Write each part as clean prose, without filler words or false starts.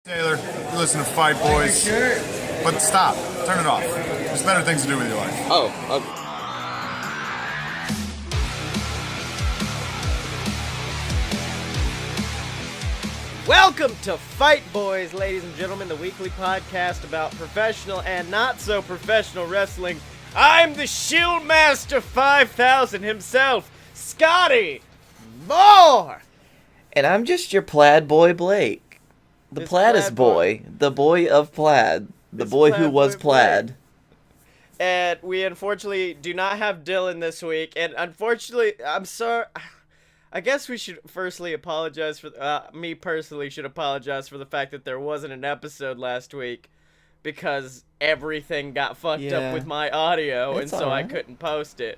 Taylor, you listen to Fight Boys, but stop. Turn it off. There's better things to do with your life. Oh, okay. Welcome to Fight Boys, ladies and gentlemen, the weekly podcast about professional and not so professional wrestling. I'm the Shieldmaster 5000 himself, Scotty Moore. And I'm just your plaid boy, Blake. The plaidest boy. The boy of plaid. The boy who was plaid. And we unfortunately do not have Dylan this week. And unfortunately, I'm sorry. I guess we should firstly apologize for, me personally should apologize for the fact that there wasn't an episode last week. Because everything got fucked up with my audio. And so I couldn't post it.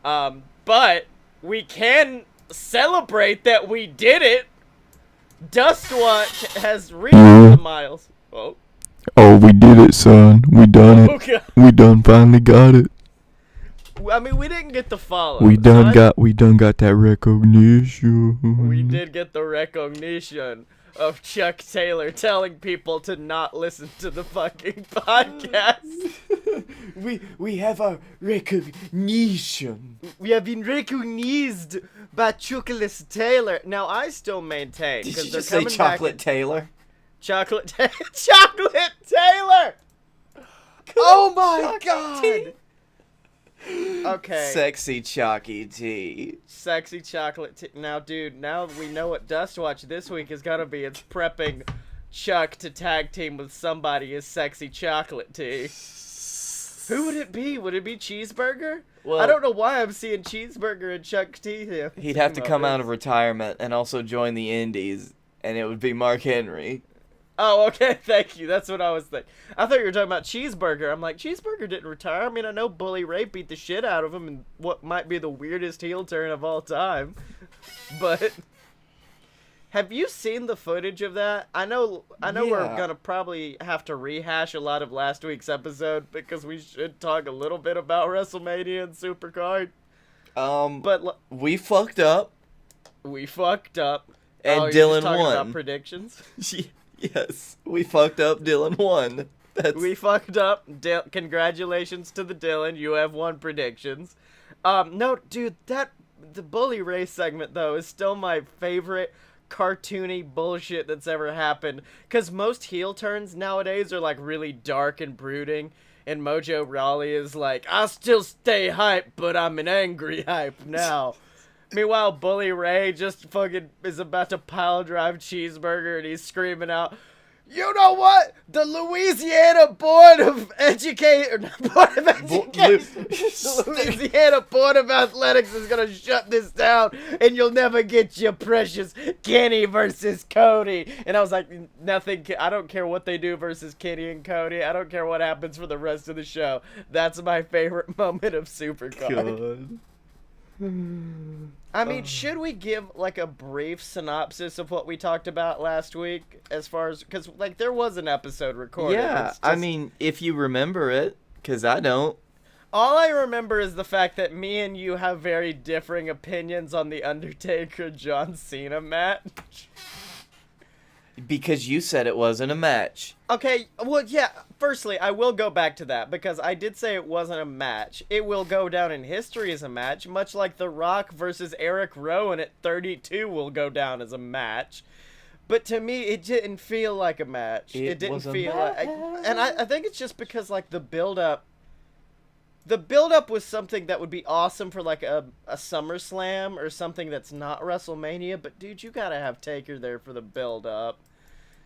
But we can celebrate that we did it. Dustwatch has reached the miles. Oh, we did it, son. We done it. okay. We done finally got it. I mean, we didn't get the follow. We done got that recognition. We did get the recognition of Chuck Taylor telling people to not listen to the fucking podcast. We have our recognition. We have been recognized by Chocolate Taylor. Now, I still maintain. Did you they're just say coming Chocolate back Taylor? Chocolate Taylor! Oh my god! Okay. Sexy Chalky T. Sexy chocolate now, dude, now we know what Dustwatch this week is gonna be. It's prepping Chuck to tag team with somebody as Sexy Chocolate Tea. Who would it be? Would it be Cheeseburger? Well, I don't know why I'm seeing Cheeseburger and Chuck T here. He'd have to come out of retirement and also join the Indies, and it would be Mark Henry. Oh, okay, thank you. That's what I was thinking. I thought you were talking about Cheeseburger. I'm like, Cheeseburger didn't retire. I mean, I know Bully Ray beat the shit out of him in what might be the weirdest heel turn of all time. But have you seen the footage of that? I know we're gonna probably have to rehash a lot of last week's episode because we should talk a little bit about WrestleMania and Supercard. But we fucked up. We fucked up. And you're Dylan just talking won. about predictions? Yes, we fucked up. Dylan won. We fucked up. Congratulations to the Dylan. You have won predictions. No, dude, the Bully Ray segment though is still my favorite cartoony bullshit that's ever happened. Cause most heel turns nowadays are like really dark and brooding, and Mojo Rawley is like, I still stay hype, but I'm an angry hype now. Meanwhile, Bully Ray just fucking is about to pile drive Cheeseburger and he's screaming out, you know what? The Louisiana Board of Education, the Louisiana Board of Athletics is gonna shut this down and you'll never get your precious Kenny versus Cody. And I was like, nothing, I don't care what they do versus Kenny and Cody. I don't care what happens for the rest of the show. That's my favorite moment of Supercard. I mean, should we give, like, a brief synopsis of what we talked about last week? As far as, because, like, there was an episode recorded. Yeah, I mean, if you remember it, because I don't. All I remember is the fact that me and you have very differing opinions on the Undertaker-John Cena match. Because you said it wasn't a match. Okay, well, yeah, firstly, I will go back to that, because I did say it wasn't a match. It will go down in history as a match, much like The Rock versus Eric Rowan at 32 will go down as a match. But to me, it didn't feel like a match. It didn't feel like... And I think it's just because, like, the build-up... The build-up was something that would be awesome for, like, a SummerSlam or something that's not WrestleMania, but, dude, you gotta have Taker there for the build-up.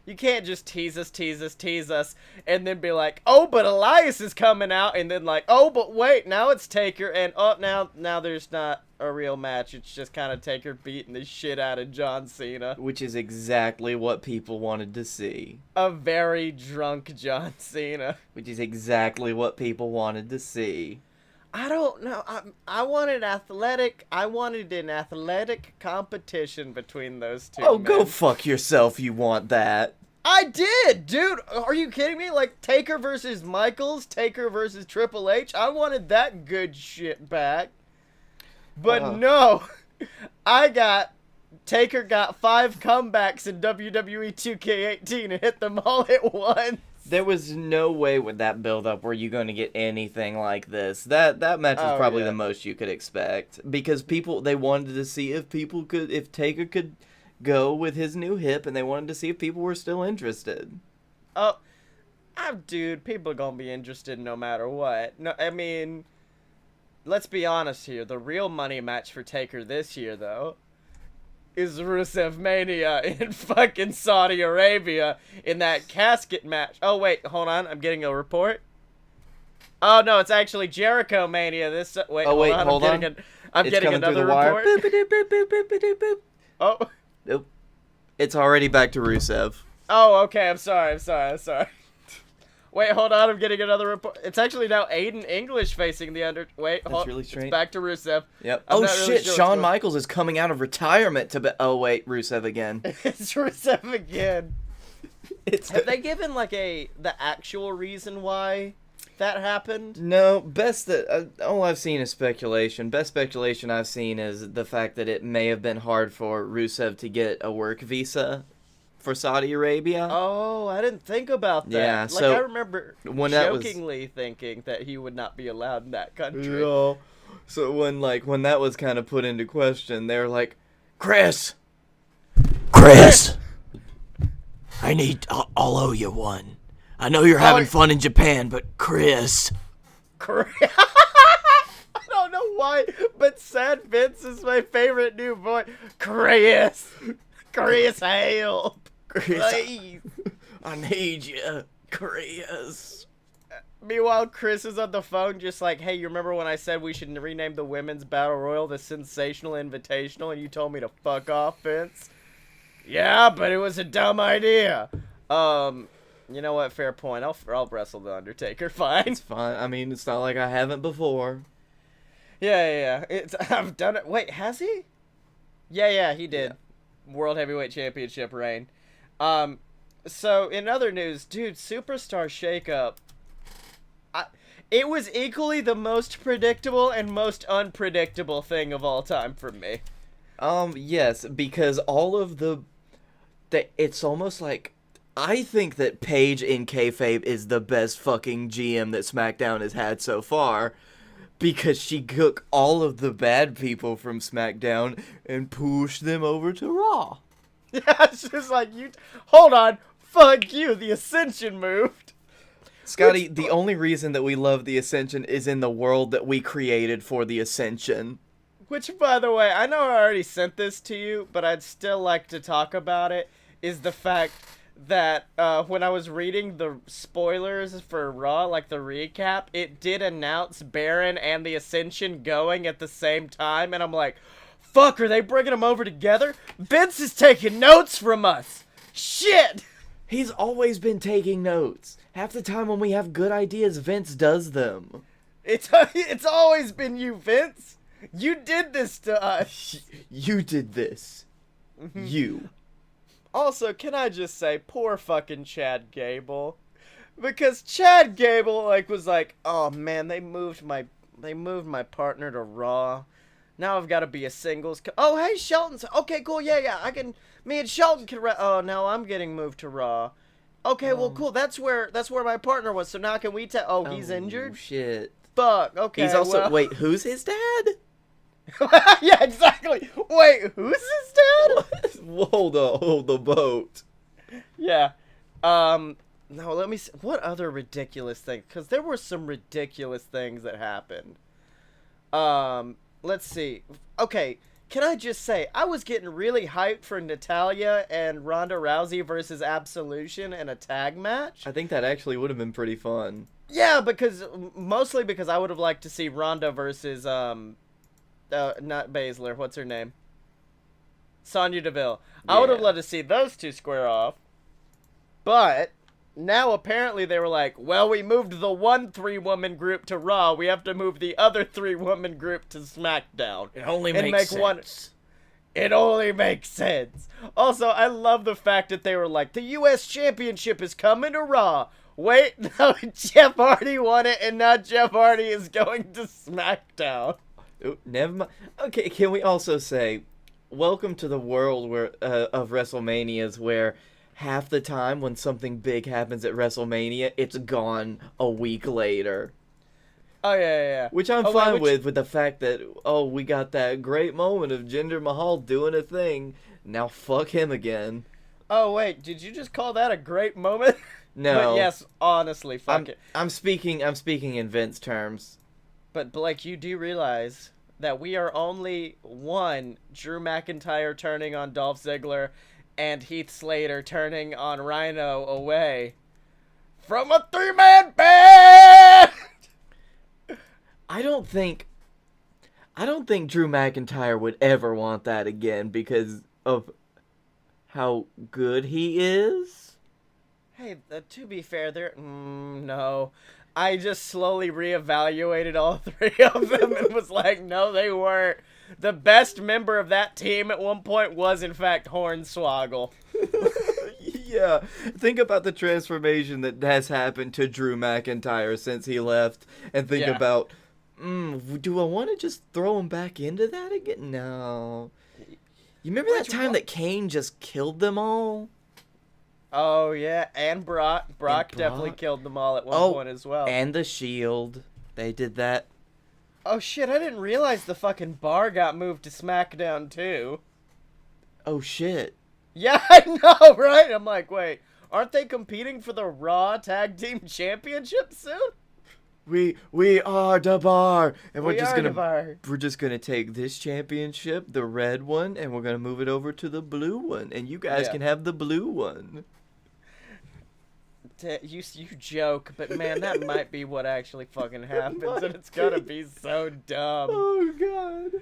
You can't just tease us, and then be like, oh, but Elias is coming out, and then like, oh, but wait, now it's Taker, and oh, now there's not a real match. It's just kind of Taker beating the shit out of John Cena. Which is exactly what people wanted to see. A very drunk John Cena. Which is exactly what people wanted to see. I don't know. I wanted an athletic competition between those two. Oh, men. go fuck yourself, you want that. I did, dude. Are you kidding me? Like, Taker versus Michaels, Taker versus Triple H. I wanted that good shit back. But no, I got Taker got 5 comebacks in WWE 2K18 and hit them all at once. There was no way with that build-up were you going to get anything like this. That match was probably the most you could expect. Because they wanted to see if Taker could go with his new hip, and they wanted to see if people were still interested. Oh, dude, people are going to be interested no matter what. No, I mean, let's be honest here. The real money match for Taker this year, though, is Rusev Mania in fucking Saudi Arabia in that casket match. Oh, wait, hold on. I'm getting a report. Oh, no, it's actually Jericho Mania. Hold on. I'm getting another report. Boop, boop, boop, boop, boop, boop, boop. Oh. Nope. It's already back to Rusev. Oh, okay. I'm sorry. Wait, hold on. I'm getting another report. It's actually now Aiden English facing the under. Wait, hold. Really strange. It's back to Rusev. Yep. I'm Oh not shit! really sure Shawn Michaels is coming out of retirement to. Oh wait, Rusev again. It's Rusev again. Have they given like the actual reason why that happened? No. All I've seen is speculation. Best speculation I've seen is the fact that it may have been hard for Rusev to get a work visa for Saudi Arabia. Oh, I didn't think about that. Yeah, so I remember jokingly thinking that he would not be allowed in that country. No. So when that was kind of put into question, they were like, Chris, I'll owe you one. I know you're having fun in Japan, but Chris. I don't know why, but Sad Vince is my favorite new boy. Chris, help. Please. I need you, Chris. Meanwhile, Chris is on the phone just like, hey, you remember when I said we should rename the Women's Battle Royal the Sensational Invitational and you told me to fuck off, Vince? Yeah, but it was a dumb idea. You know what? Fair point. I'll wrestle The Undertaker. Fine. It's fine. I mean, it's not like I haven't before. Yeah. I've done it. Wait, has he? Yeah, he did. Yeah. World Heavyweight Championship reign. So in other news, dude, Superstar Shakeup. It was equally the most predictable and most unpredictable thing of all time for me. Yes, because all of it's almost like, I think that Paige in kayfabe is the best fucking GM that SmackDown has had so far, because she took all of the bad people from SmackDown and pushed them over to Raw. Yeah, it's just like, hold on, fuck you, the Ascension moved. Scotty, the only reason that we love the Ascension is in the world that we created for the Ascension. Which, by the way, I know I already sent this to you, but I'd still like to talk about it, is the fact that when I was reading the spoilers for Raw, like the recap, it did announce Baron and the Ascension going at the same time, and I'm like, fuck, are they bringing them over together? Vince is taking notes from us. Shit! He's always been taking notes. Half the time when we have good ideas, Vince does them. It's always been you, Vince. You did this to us. You did this. You. Also, can I just say, poor fucking Chad Gable. Because Chad Gable, was like, oh man, they moved my partner to Raw. Now I've got to be a singles. Oh, hey, Shelton's. Okay, cool. Yeah. Me and Shelton can. Oh, now I'm getting moved to Raw. Okay, well, cool. That's where my partner was. So now can we tell? Oh, he's injured. Shit. Fuck. Okay. He's also. Wait, who's his dad? Yeah, exactly. Wait, who's his dad? Hold the boat. Yeah. No, let me see. What other ridiculous thing? Because there were some ridiculous things that happened. Let's see. Okay, can I just say, I was getting really hyped for Natalya and Ronda Rousey versus Absolution in a tag match. I think that actually would have been pretty fun. Yeah, mostly because I would have liked to see Ronda versus, not Baszler, what's her name? Sonya Deville. Yeah. I would have loved to see those two square off. But now apparently they were like, well, we moved the one 3-woman group to Raw. We have to move the other 3-woman group to SmackDown. It only makes sense. It only makes sense. Also, I love the fact that they were like, the U.S. Championship is coming to Raw. Wait, no, Jeff Hardy won it, and now Jeff Hardy is going to SmackDown. Ooh, never mind. Okay, can we also say, welcome to the world where of WrestleManias where half the time when something big happens at WrestleMania, it's gone a week later. Oh yeah. Which I'm Oh, fine wait, with the fact that, oh, we got that great moment of Jinder Mahal doing a thing. Now fuck him again. Oh wait, did you just call that a great moment? No. But yes, honestly, fuck it. I'm speaking in Vince terms. But Blake, you do realize that we are only one Drew McIntyre turning on Dolph Ziggler and Heath Slater turning on Rhino away from a 3-man band. I don't think Drew McIntyre would ever want that again because of how good he is. Hey, to be fair, no. I just slowly reevaluated all 3 of them and was like, no, they weren't. The best member of that team at one point was, in fact, Hornswoggle. Yeah, think about the transformation that has happened to Drew McIntyre since he left, and think Yeah. about, do I want to just throw him back into that again? No. You remember that time that Kane just killed them all? Oh, yeah, and Brock. Brock definitely Brock? killed them all at one point as well. And the Shield. They did that. Oh, shit, I didn't realize the fucking bar got moved to SmackDown, too. Oh, shit. Yeah, I know, right? I'm like, wait, aren't they competing for the Raw Tag Team Championship soon? We are the bar, and We are the bar. we're just gonna take this championship, the red one, and we're gonna move it over to the blue one, and you guys Yeah. can have the blue one. You joke, but man, that might be what actually fucking happens, and it's gonna be so dumb. Oh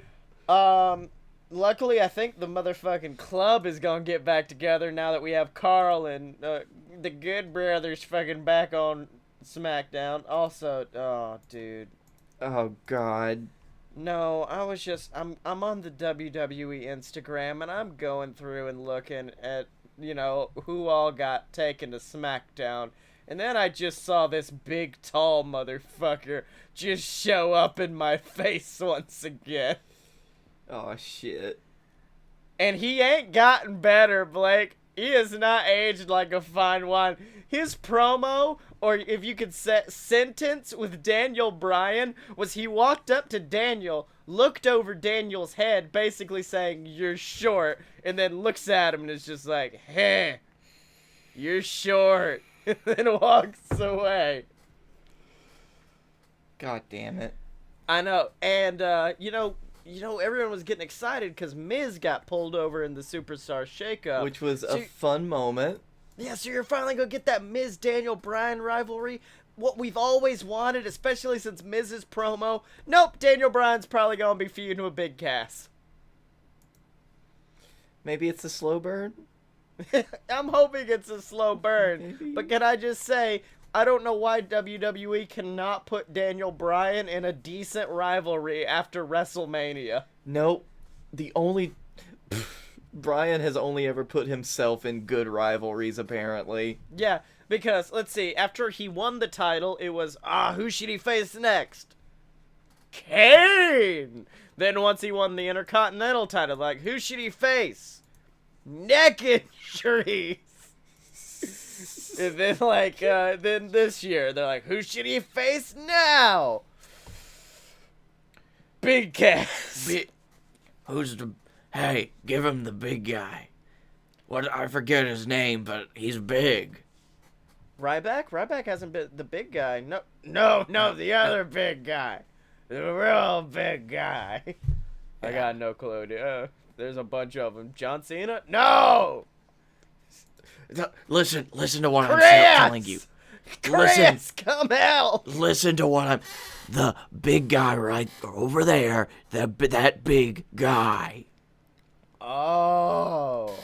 God. Luckily, I think the motherfucking club is gonna get back together now that we have Carl and the Good Brothers fucking back on SmackDown. Also, oh, dude. Oh God. No, I'm on the WWE Instagram and I'm going through and looking at, who all got taken to SmackDown. And then I just saw this big, tall motherfucker just show up in my face once again. Oh shit. And he ain't gotten better, Blake. He has not aged like a fine wine. His promo, or if you could set sentence with Daniel Bryan, was he walked up to Daniel, looked over Daniel's head, basically saying, "You're short," and then looks at him and is just like, "Hey, you're short," and then walks away. God damn it. I know, and everyone was getting excited because Miz got pulled over in the Superstar Shakeup, Which was a fun moment. Yeah, so you're finally gonna get that Miz Daniel Bryan rivalry, what we've always wanted, especially since Miz's promo. Nope, Daniel Bryan's probably gonna be feuding with Big Cass. Maybe it's a slow burn. I'm hoping it's a slow burn, Maybe. but can I just say, I don't know why WWE cannot put Daniel Bryan in a decent rivalry after WrestleMania. Nope. Brian has only ever put himself in good rivalries, apparently. Yeah, because, let's see, after he won the title, it was, who should he face next? Kane! Then once he won the Intercontinental title, like, who should he face? Neck injuries! And then, then this year, they're like, who should he face now? Big Cass! Hey, give him the big guy. I forget his name, but he's big. Ryback? Ryback hasn't been the big guy. No, the other big guy. The real big guy. I got no clue, dude. There's a bunch of them. John Cena? No! Listen to what Chris! I'm telling you. Chris, come help! Listen to what the big guy right over there. That big guy. Oh.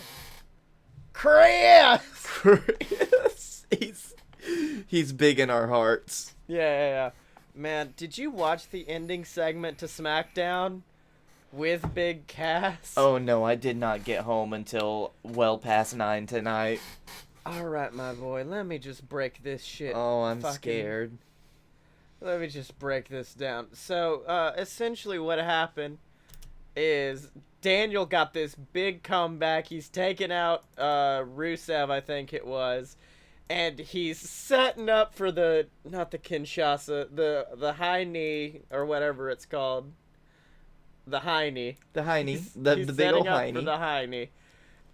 Chris! Chris. He's big in our hearts. Yeah. Man, did you watch the ending segment to SmackDown with Big Cass? Oh no, I did not get home until well past 9 tonight. Alright, my boy, let me just break this shit. Oh, I'm scared. Let me just break this down. So, essentially what happened is Daniel got this big comeback. He's taken out Rusev, I think it was. And he's setting up for not the Kinshasa, the high knee, or whatever it's called. The high knee. The high knee. He's The big old setting up high for knee. the high knee.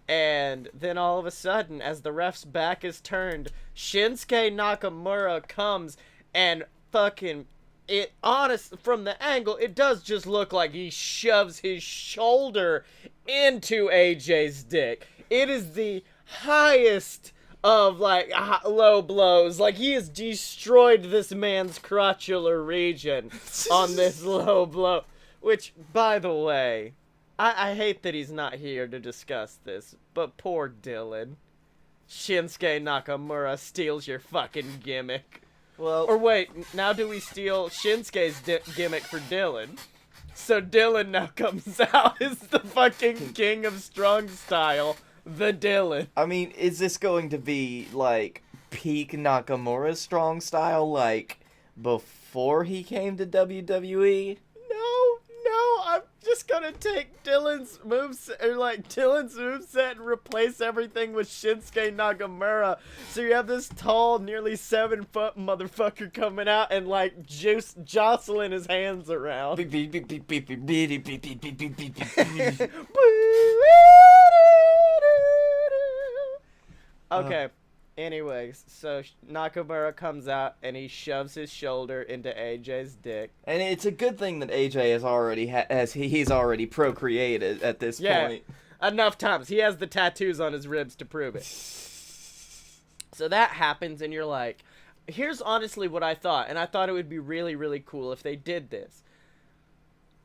And then all of a sudden, as the ref's back is turned, Shinsuke Nakamura comes and fucking... from the angle, it does just look like he shoves his shoulder into AJ's dick. It is the highest of, like, low blows. Like, he has destroyed this man's crotchular region on this low blow. Which, by the way, I hate that he's not here to discuss this, but poor Dylan. Shinsuke Nakamura steals your fucking gimmick. Well, Or wait, now do we steal Shinsuke's gimmick for Dylan? So Dylan now comes out as the fucking king of strong style, the Dylan. I mean, is this going to be, like, peak Nakamura strong style, like, before he came to WWE? No, I'm just gonna take Dylan's moveset and replace everything with Shinsuke Nakamura. So you have this tall, nearly 7-foot motherfucker coming out and, like, jostling his hands around. Okay. Anyways, so Nakamura comes out and he shoves his shoulder into AJ's dick. And it's a good thing that AJ has already he's already procreated at this point. Enough times. He has the tattoos on his ribs to prove it. So that happens and you're like, here's honestly what I thought, and I thought it would be really, really cool if they did this.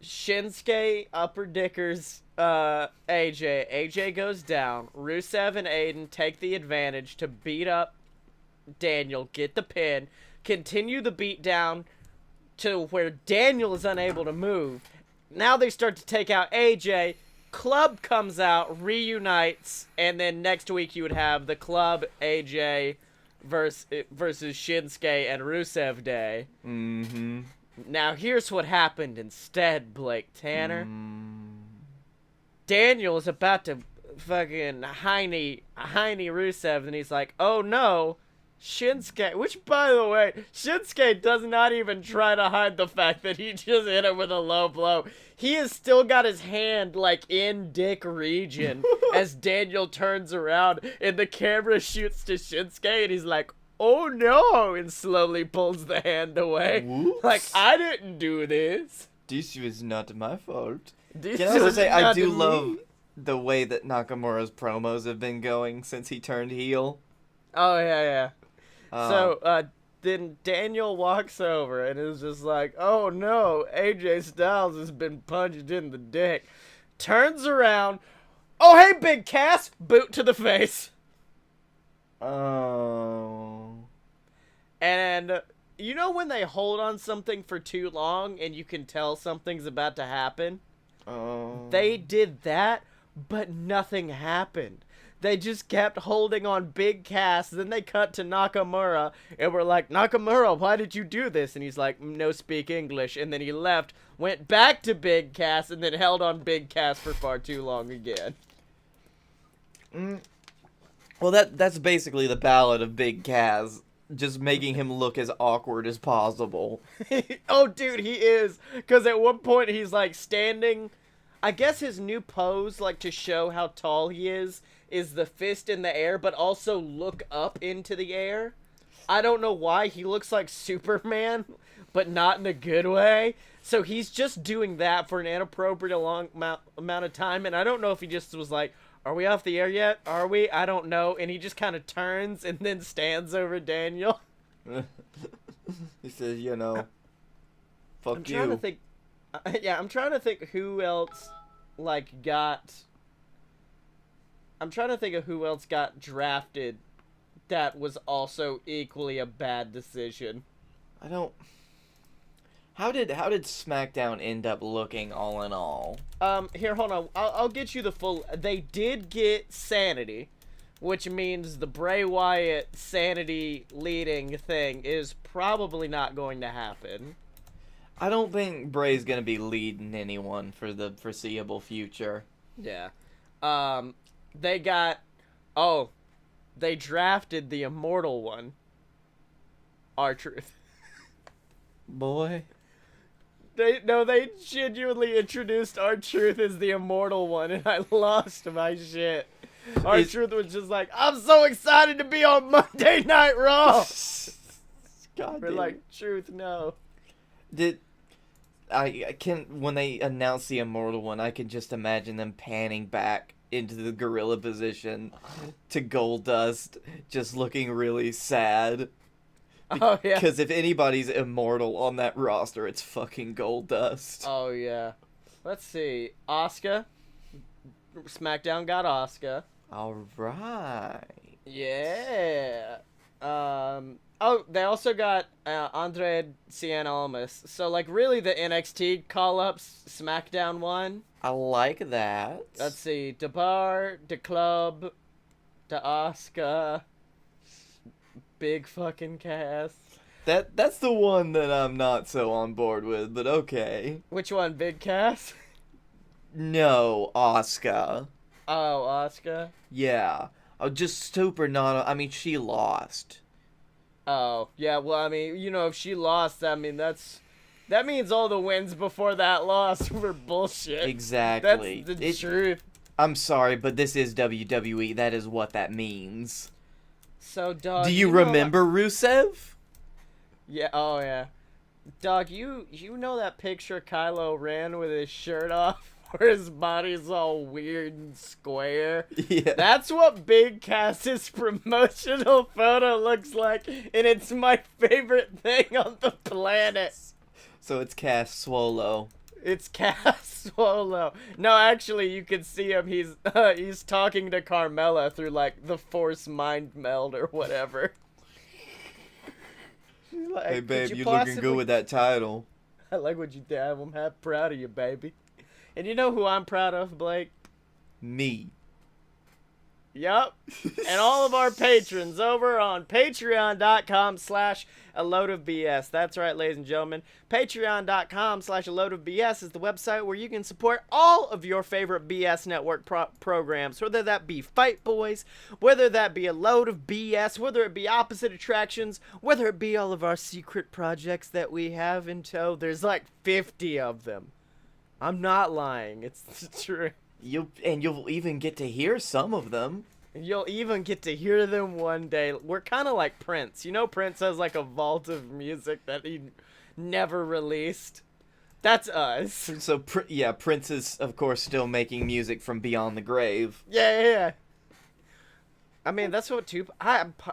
Shinsuke upper dickers AJ. AJ goes down. Rusev and Aiden take the advantage to beat up Daniel, get the pin, continue the beat down to where Daniel is unable to move. Now they start to take out AJ. Club comes out, reunites, and then next week you would have the Club AJ versus Shinsuke and Rusev Day. Mm-hmm. Now, here's what happened instead, Blake Tanner. Daniel is about to fucking Heine Rusev, and he's like, oh no, Shinsuke, which, by the way, Shinsuke does not even try to hide the fact that he just hit him with a low blow. He has still got his hand, like, in dick region as Daniel turns around, and the camera shoots to Shinsuke, and he's like, oh no, and slowly pulls the hand away. Whoops. Like, I didn't do this. This was not my fault. This Can I also was say, I not do me. love the way that Nakamura's promos have been going since he turned heel. Oh, yeah. So, then Daniel walks over and is just like, oh no, AJ Styles has been punched in the dick. Turns around, oh hey Big Cass, boot to the face. Oh. And you know when they hold on something for too long and you can tell something's about to happen? Oh. They did that, but nothing happened. They just kept holding on Big Cass. Then they cut to Nakamura and were like, Nakamura, why did you do this? And he's like, no speak English. And then he left, went back to Big Cass, and then held on Big Cass for far too long again. Well, that's basically the Ballad of Big Cass, just making him look as awkward as possible. Oh, dude, he is. Because at one point he's like standing. I guess his new pose, like to show how tall he is the fist in the air, but also look up into the air. I don't know why. He looks like Superman, but not in a good way. So he's just doing that for an inappropriate long amount of time. And I don't know if he just was like, are we off the air yet? Are we? I don't know. And he just kind of turns and then stands over Daniel. He says, you know, fuck I'm you. trying to think. I'm trying to think who else, like, got... I'm trying to think of who else got drafted that was also equally a bad decision. I don't... How did SmackDown end up looking all in all? Here, hold on. I'll get you the full... They did get Sanity, which means the Bray Wyatt Sanity leading thing is probably not going to happen. I don't think Bray's gonna be leading anyone for the foreseeable future. Yeah. They got... they drafted the immortal one. R-Truth. Boy. They genuinely introduced R-Truth as the immortal one, and I lost my shit. R-Truth was just like, I'm so excited to be on Monday Night Raw! God We're damn. like, Truth, no. I can, when they announce the immortal one, I can just imagine them panning back into the gorilla position to Goldust, just looking really sad. Oh, yeah. Because if anybody's immortal on that roster, it's fucking Goldust. Oh, yeah. Let's see. Asuka. SmackDown got Asuka. Alright. Yeah. They also got Andre Cien Almas. So, like, really the NXT call-ups SmackDown won. I like that. Let's see. DeBar, the Club, the Asuka. Big fucking cast. That's the one that I'm not so on board with, but okay. Which one? Big cast? No, Asuka. Oh, Asuka. Yeah. Just super not... I mean, she lost. Oh, yeah, well, I mean, you know, if she lost, I mean, that means all the wins before that loss were bullshit. Exactly. That's the truth. I'm sorry, but this is WWE. That is what that means. So, dog. Do you know remember Rusev? Yeah, oh, yeah. Dog, you know that picture Kylo ran with his shirt off? Where his body's all weird and square. Yeah. That's what Big Cass's promotional photo looks like, and it's my favorite thing on the planet. So it's Cass Swolo. It's Cass Swolo. No, actually, you can see him. He's talking to Carmella through like the Force Mind Meld or whatever. She's like, Hey "Could babe, you possibly-" looking good with that title. I like what you did. I'm proud of you, baby. And you know who I'm proud of, Blake? Me. Yup. And all of our patrons over on patreon.com/aloadofbs. That's right, ladies and gentlemen. Patreon.com/aloadofbs is the website where you can support all of your favorite BS Network programs, whether that be Fight Boys, whether that be A Load of BS, whether it be Opposite Attractions, whether it be all of our secret projects that we have in tow. There's like 50 of them. I'm not lying. It's true. You'll even get to hear some of them. You'll even get to hear them one day. We're kind of like Prince. You know Prince has like a vault of music that he never released? That's us. So, Prince is, of course, still making music from beyond the grave. Yeah. I mean, that's what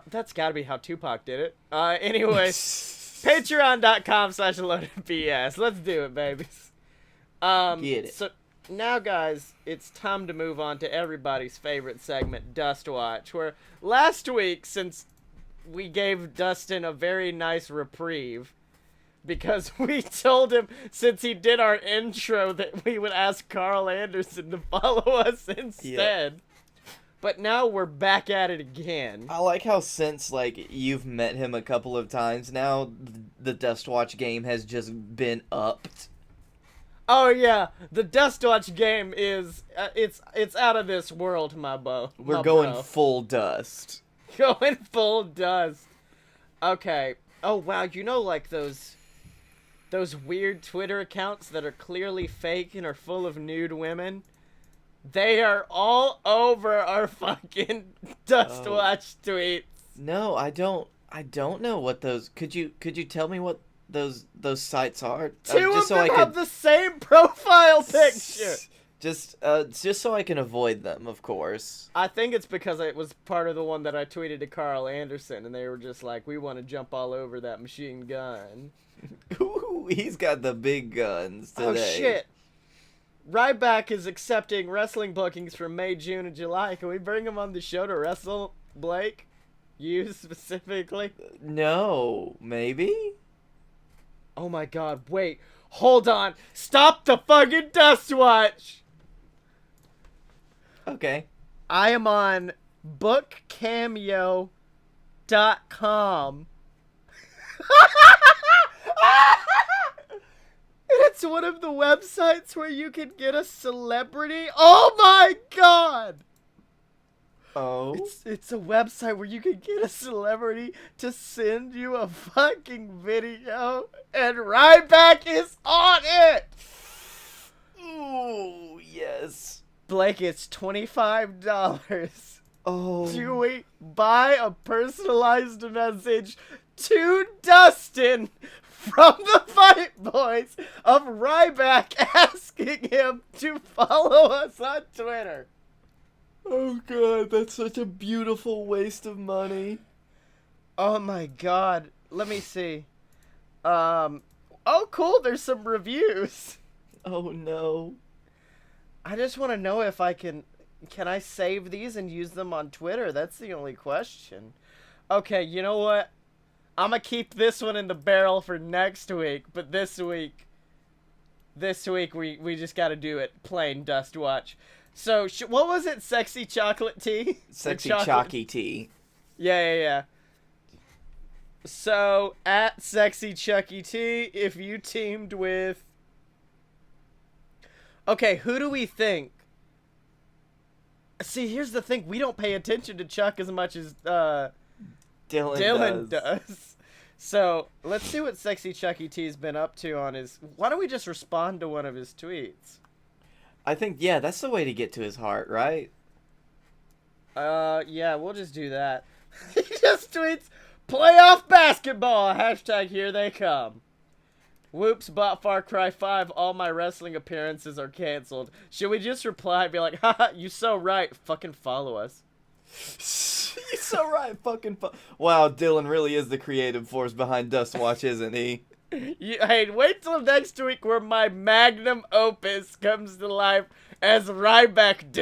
that's gotta be how Tupac did it. Anyways, patreon.com/loadedbs. Let's do it, babies. Get it. So now, guys, it's time to move on to everybody's favorite segment, Dust Watch, where last week, since we gave Dustin a very nice reprieve, because we told him, since he did our intro, that we would ask Carl Anderson to follow us instead. Yeah. But now we're back at it again. I like how since, like, you've met him a couple of times now, the Dust Watch game has just been upped. Oh yeah, the Dust Watch game is it's out of this world, my bro. We're going full dust. Going full dust. Okay. Oh wow, you know like those weird Twitter accounts that are clearly fake and are full of nude women? They are all over our fucking Dust Watch tweets. No, I don't know what those. Could you tell me what those sites are? Two of them have the same profile picture. Just so I can avoid them, of course. I think it's because it was part of the one that I tweeted to Carl Anderson, and they were just like, "We want to jump all over that machine gun." Ooh, he's got the big guns today. Oh shit! Ryback is accepting wrestling bookings for May, June, and July. Can we bring him on the show to wrestle, Blake? You specifically? No, maybe. Oh my god, wait. Hold on. Stop the fucking Dust Watch! Okay. I am on bookcameo.com. That's one of the websites where you can get a celebrity. Oh my god! Oh. It's a website where you can get a celebrity to send you a fucking video, and Ryback is on it. Ooh, yes. Blake, it's $25. Oh. Do we buy a personalized message to Dustin from the Fight Boys of Ryback asking him to follow us on Twitter? Oh god, that's such a beautiful waste of money. Oh my god. Let me see. Oh cool, there's some reviews. Oh no. I just want to know if I can I save these and use them on Twitter? That's the only question. Okay, you know what? I'm gonna keep this one in the barrel for next week, but this week we just gotta do it. Plain Dust Watch. So, what was it? Sexy chocolate tea? Sexy chalky tea. Yeah. So, at Sexy Chucky T, if you teamed with... Okay, who do we think? See, here's the thing. We don't pay attention to Chuck as much as Dylan does. So, let's see what Sexy Chucky T's been up to on his... Why don't we just respond to one of his tweets? I think, yeah, that's the way to get to his heart, right? Yeah, we'll just do that. He just tweets, playoff basketball, hashtag here they come. Whoops, bought Far Cry 5, all my wrestling appearances are canceled. Should we just reply and be like, haha, you so right, fucking follow us. You're so right, fucking wow, Dylan really is the creative force behind Dust Watch, isn't he? Hey, wait till next week where my magnum opus comes to life as Ryback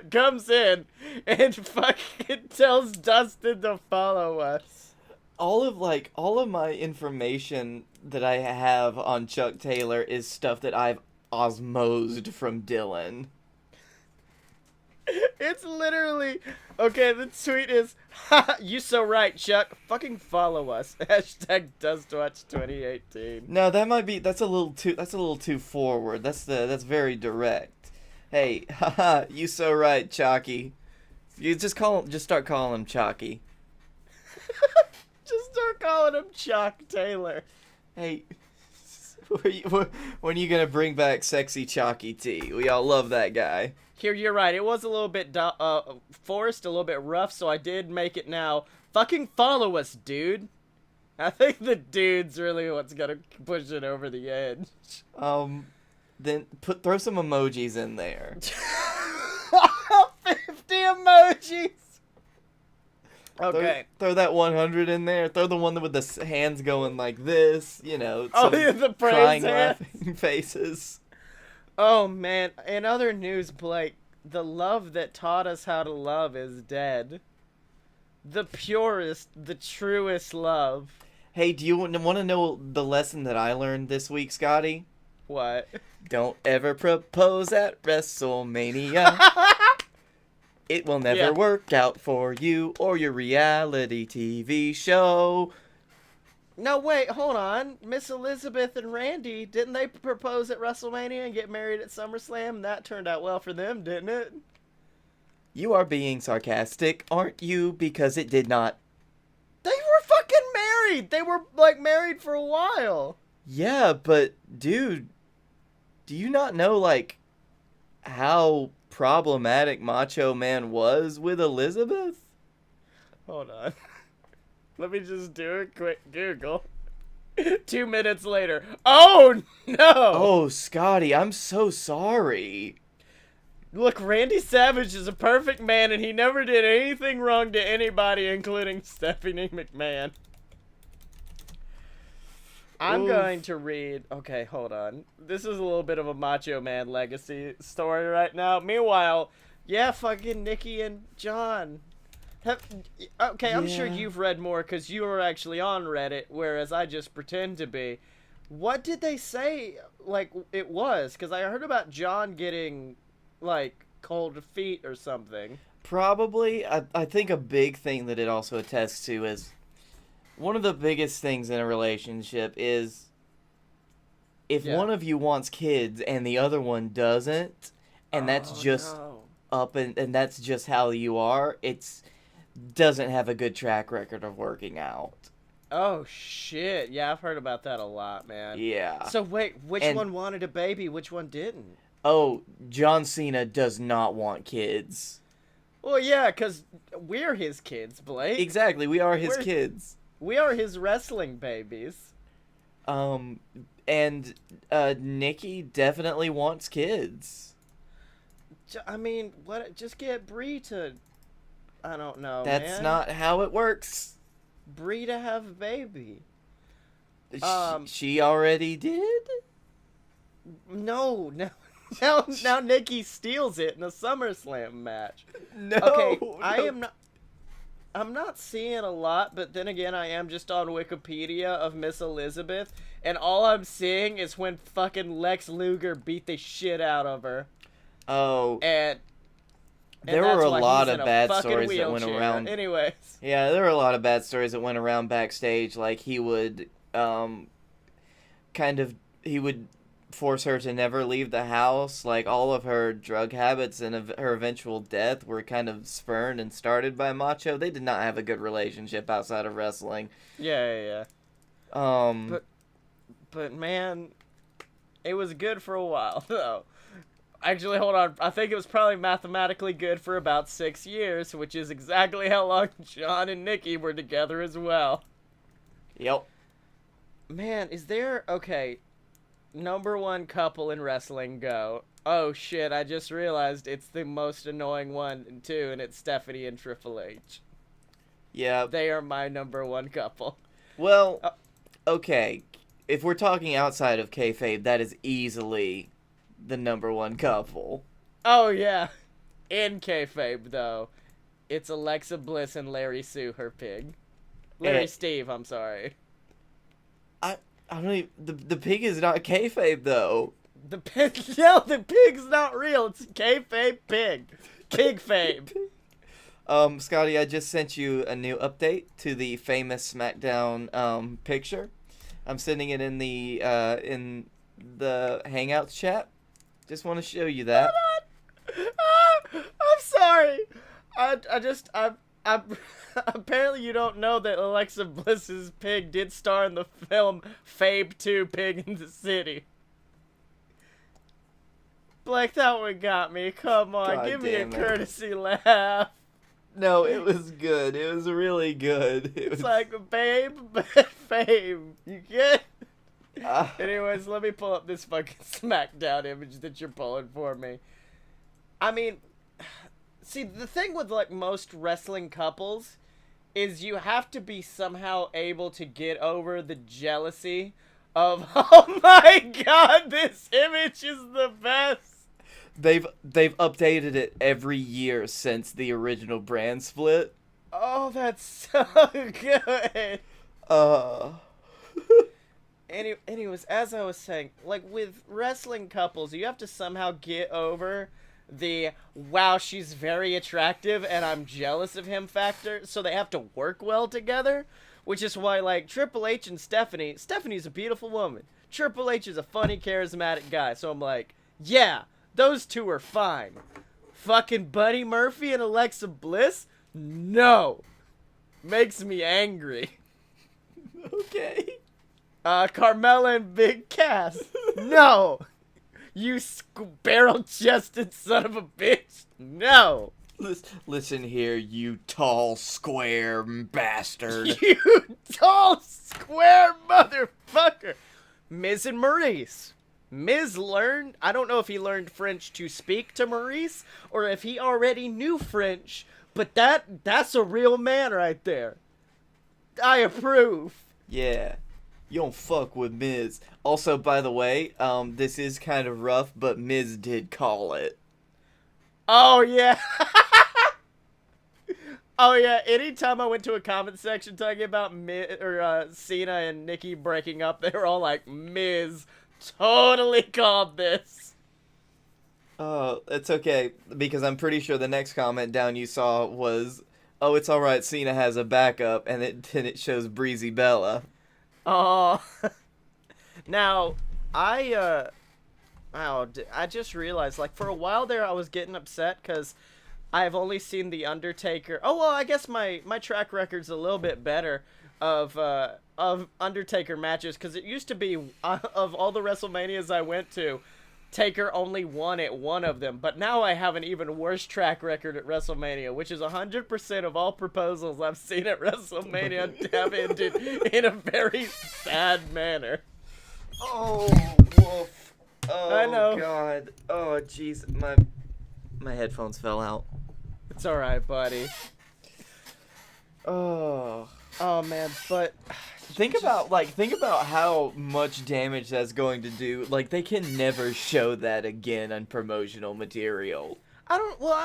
comes in and fucking tells Dustin to follow us. All of my information that I have on Chuck Taylor is stuff that I've osmosed from Dylan. It's literally... Okay, the tweet is, ha, you so right, Chuck. Fucking follow us. Hashtag DustWatch2018. No, that's a little too forward. That's very direct. Hey, haha, you so right, Chalky. You just start calling him Chalky. Just start calling him Chuck Taylor. Hey, when are you gonna bring back Sexy Chalky T? We all love that guy. Here, you're right. It was a little bit forced, a little bit rough, so I did make it now. Fucking follow us, dude. I think the dude's really what's gonna push it over the edge. Then throw some emojis in there. 50 emojis. Okay. Throw that 100 in there. Throw the one with the hands going like this. You know. Oh, yeah, the praise crying, hands. laughing faces. Oh, man. In other news, Blake, the love that taught us how to love is dead. The purest, the truest love. Hey, do you want to know the lesson that I learned this week, Scotty? What? Don't ever propose at WrestleMania. It will never work out for you or your reality TV show. No, wait, hold on. Miss Elizabeth and Randy, didn't they propose at WrestleMania and get married at SummerSlam? That turned out well for them, didn't it? You are being sarcastic, aren't you? Because it did not. They were fucking married! They were, like, married for a while. Yeah, but, dude, do you not know, like, how problematic Macho Man was with Elizabeth? Hold on. Let me just do a quick Google. 2 minutes later. Oh, no! Oh, Scotty, I'm so sorry. Look, Randy Savage is a perfect man, and he never did anything wrong to anybody, including Stephanie McMahon. I'm going to read... Okay, hold on. This is a little bit of a Macho Man legacy story right now. Meanwhile, yeah, fucking Nikki and John... Okay, I'm sure you've read more because you were actually on Reddit, whereas I just pretend to be. What did they say, like, it was? Because I heard about John getting, like, cold feet or something. Probably. I think a big thing that it also attests to is one of the biggest things in a relationship is if Yeah. one of you wants kids and the other one doesn't, and that's Oh, just no. up and that's just how you are, it's doesn't have a good track record of working out. Oh shit! Yeah, I've heard about that a lot, man. Yeah. So wait, which And- one wanted a baby? Which one didn't? Oh, John Cena does not want kids. Well, yeah, cause we're his kids, Blake. Exactly, we are his We're- kids. We are his wrestling babies. And Nikki definitely wants kids. I mean, what? Just get Brie to. I don't know. That's man. not how it works. Brie to have a baby. She already did? No. Now Nikki steals it in a SummerSlam match. No. Okay, no. I'm not seeing a lot, but then again, I am just on Wikipedia of Miss Elizabeth, and all I'm seeing is when fucking Lex Luger beat the shit out of her, Oh, and there that's were a why lot he's of in a bad fucking stories that went wheelchair. around. Anyways, Yeah, there were a lot of bad stories that went around backstage. Like he would he would force her to never leave the house. Like all of her drug habits and her eventual death were kind of spurned and started by Macho. They did not have a good relationship outside of wrestling. yeah. But man, it was good for a while though. Actually, hold on. I think it was probably mathematically good for about 6 years, which is exactly how long John and Nikki were together as well. Yep. Man, is there... Okay, number one couple in wrestling, go. Oh shit, I just realized it's the most annoying one too, and it's Stephanie and Triple H. Yeah. They are my number one couple. Well, okay. If we're talking outside of kayfabe, that is easily the number one couple. Oh yeah. In kayfabe, though, it's Alexa Bliss and Larry Sue, her pig. Larry Steve, I'm sorry. I don't even... The pig is not kayfabe, though. The pig... No, the pig's not real. It's kayfabe pig. Pig fabe. Scotty, I just sent you a new update to the famous SmackDown picture. I'm sending it in the Hangouts chat. Just want to show you that. I'm sorry. I'm apparently you don't know that Alexa Bliss's pig did star in the film Fabe 2 Pig in the City. Blake, that one got me. Come on, God give me a damn it. courtesy laugh. No, it was good. It was really good. It was It's like, babe, Fabe. You get? Anyways, let me pull up this fucking SmackDown image that you're pulling for me. I mean, see, the thing with, like, most wrestling couples is you have to be somehow able to get over the jealousy of, oh my god, this image is the best. They've updated it every year since the original brand split. Oh, that's so good. Anyways, as I was saying, like, with wrestling couples, you have to somehow get over the, wow, she's very attractive and I'm jealous of him factor, so they have to work well together, which is why, like, Triple H and Stephanie's a beautiful woman. Triple H is a funny, charismatic guy, so I'm like, yeah, those two are fine. Fucking Buddy Murphy and Alexa Bliss? No. Makes me angry. Okay. Carmella and Big Cass. No. You barrel-chested son of a bitch. No. Listen here, you tall, square bastard. You tall, square motherfucker. Miz and Maurice. Miz learned, I don't know if he learned French to speak to Maurice, or if he already knew French, but that's a real man right there. I approve. Yeah. You don't fuck with Miz. Also, by the way, this is kind of rough, but Miz did call it. Oh, yeah. Oh, yeah. Anytime I went to a comment section talking about Cena and Nikki breaking up, they were all like, Miz totally called this. It's okay, because I'm pretty sure the next comment down you saw was, oh, it's alright, Cena has a backup, and then it shows Breezy Bella. Oh. Now, I just realized, like, for a while there I was getting upset because I've only seen The Undertaker. Oh, well, I guess my track record's a little bit better of Undertaker matches, because it used to be, of all the WrestleManias I went to, Taker only won at one of them, but now I have an even worse track record at WrestleMania, which is 100% of all proposals I've seen at WrestleMania have ended in a very sad manner. Oh, woof. Oh, I know. God. Oh, jeez. My headphones fell out. It's alright, buddy. Oh. Oh, man, but... Think about how much damage that's going to do. Like, they can never show that again on promotional material. I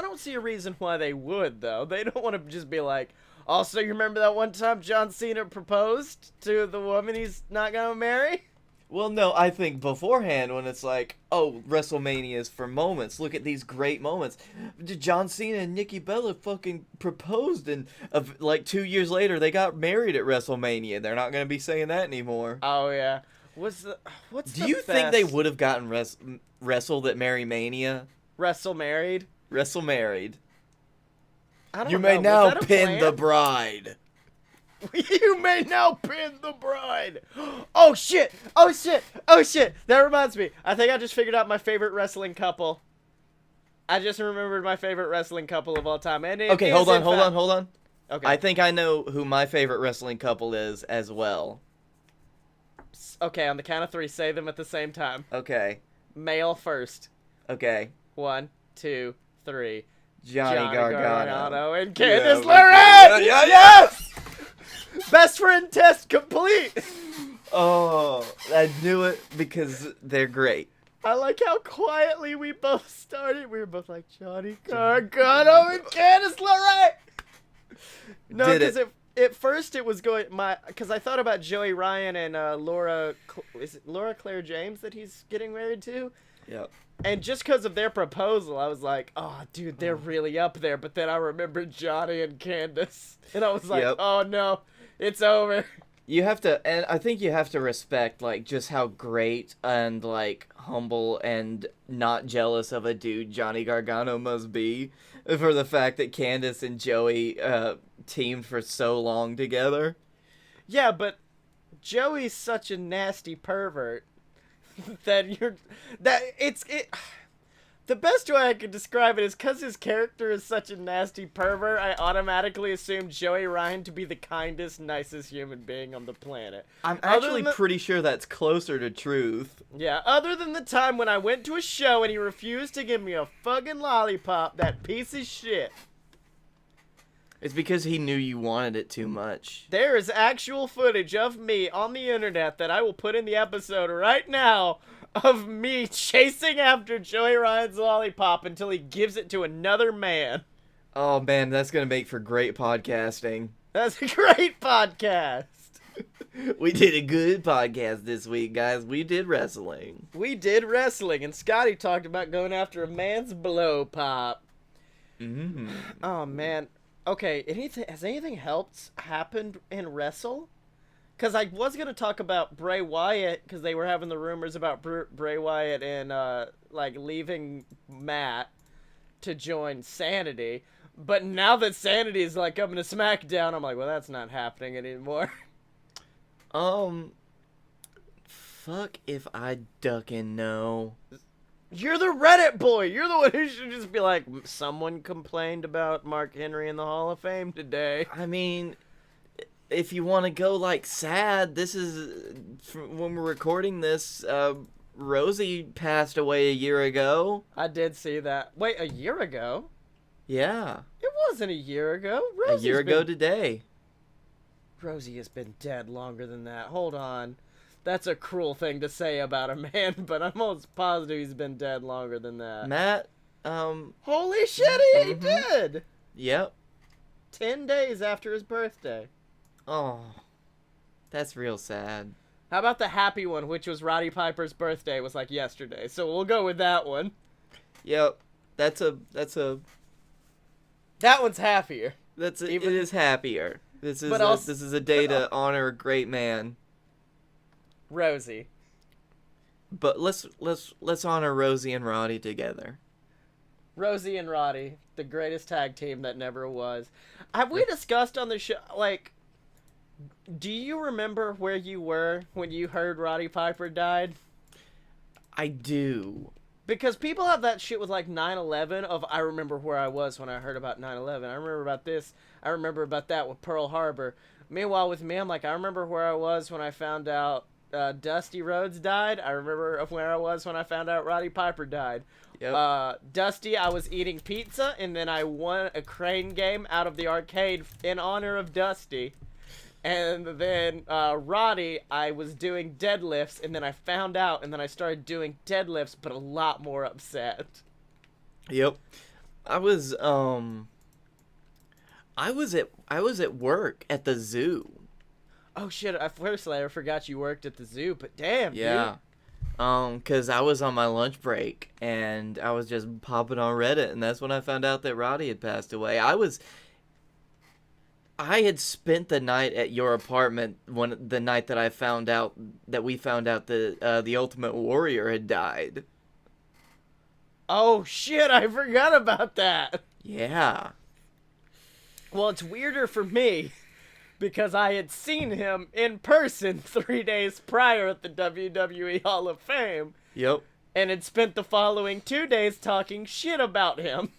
don't see a reason why they would, though. They don't want to just be like, also, you remember that one time John Cena proposed to the woman he's not gonna marry? Well, no, I think beforehand when it's like, oh, WrestleMania is for moments. Look at these great moments. John Cena and Nikki Bella fucking proposed, and like 2 years later they got married at WrestleMania. They're not gonna be saying that anymore. Oh yeah. Do you think they would have gotten wrestled at Merry Mania? Wrestle married? Wrestle married. I don't You know. may Was now that a pin plan? the bride. You may now pin the bride. Oh shit! Oh shit! Oh shit! That reminds me. I think I just figured out my favorite wrestling couple. I just remembered my favorite wrestling couple of all time. And it Okay, is hold in on. fact- Okay. I think I know who my favorite wrestling couple is as well. Okay, on the count of 3, say them at the same time. Okay. Male first. Okay. 1, 2, 3. Johnny Gargano. and Candice Yeah, LeRae. yes! Best friend test complete. Oh, I knew it because they're great. I like how quietly we both started. We were both like, Johnny Gargano and Candice LeRae. No, Did because at first it was going because I thought about Joey Ryan and Laura. Is it Laura Claire James that he's getting married to? Yep. And just because of their proposal, I was like, oh, dude, they're really up there. But then I remembered Johnny and Candace. And I was like, Yep. oh, no, it's over. You have to, and I think you have to respect, like, just how great and, like, humble and not jealous of a dude Johnny Gargano must be for the fact that Candace and Joey teamed for so long together. Yeah, but Joey's such a nasty pervert that the best way I could describe it is because his character is such a nasty pervert, I automatically assume Joey Ryan to be the kindest, nicest human being on the planet. I'm Other actually than pretty sure that's closer to truth. Yeah, other than the time when I went to a show and he refused to give me a fucking lollipop, that piece of shit. It's because he knew you wanted it too much. There is actual footage of me on the internet that I will put in the episode right now of me chasing after Joey Ryan's lollipop until he gives it to another man. Oh, man, that's going to make for great podcasting. That's a great podcast. We did a good podcast this week, guys. We did wrestling. We did wrestling, and Scotty talked about going after a man's blow pop. Mm-hmm. Oh, man. Okay, has anything else happened in Wrestle? Because I was going to talk about Bray Wyatt, because they were having the rumors about Bray Wyatt and, like, leaving Matt to join Sanity. But now that Sanity is, like, coming to SmackDown, I'm like, well, that's not happening anymore. Fuck if I ducking know. You're the Reddit boy. You're the one who should just be like, someone complained about Mark Henry in the Hall of Fame today. I mean, if you want to go, like, sad, this is, when we're recording this, Rosie passed away a year ago. I did see that. Wait, a year ago? Yeah. It wasn't a year ago. A year ago today. Rosie has been dead longer than that. Hold on. That's a cruel thing to say about a man, but I'm almost positive he's been dead longer than that. Matt, Holy shit, he did! Yep. 10 days after his birthday. Oh, that's real sad. How about the happy one, which was Roddy Piper's birthday, was like yesterday. So we'll go with that one. Yep. That one's happier. it is happier. This is But this is a day to honor a great man. Rosie. But let's honor Rosie and Roddy together. Rosie and Roddy, the greatest tag team that never was. Have we discussed on the show, like, do you remember where you were when you heard Roddy Piper died? I do. Because people have that shit with, like, 9/11 of, I remember where I was when I heard about 9/11. I remember about this. I remember about that with Pearl Harbor. Meanwhile, with me, I'm like, I remember where I was when I found out Dusty Rhodes died. I remember where I was when I found out Roddy Piper died. Yep. Dusty, I was eating pizza, and then I won a crane game out of the arcade in honor of Dusty. And then Roddy, I was doing deadlifts, and then I found out, and then I started doing deadlifts, but a lot more upset. Yep. I was at work at the zoo. Oh shit! Firstly, I forgot you worked at the zoo, but damn, Yeah. dude. 'Cause I was on my lunch break and I was just popping on Reddit, and that's when I found out that Roddy had passed away. I had spent the night at your apartment the night that we found out that the Ultimate Warrior had died. Oh shit! I forgot about that. Yeah. Well, it's weirder for me because I had seen him in person 3 days prior at the WWE Hall of Fame Yep. and had spent the following 2 days talking shit about him.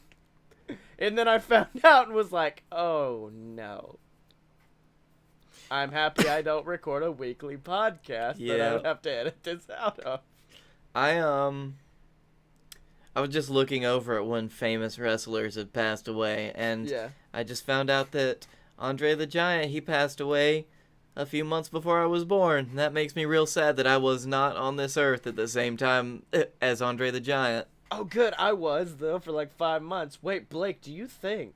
And then I found out and was like, oh no. I'm happy I don't record a weekly podcast that I Yeah. would have to edit this out of. I was just looking over at when famous wrestlers had passed away, and Yeah. I just found out that Andre the Giant, he passed away a few months before I was born. And that makes me real sad that I was not on this earth at the same time as Andre the Giant. Oh, good. I was, though, for like 5 months. Wait, Blake, do you think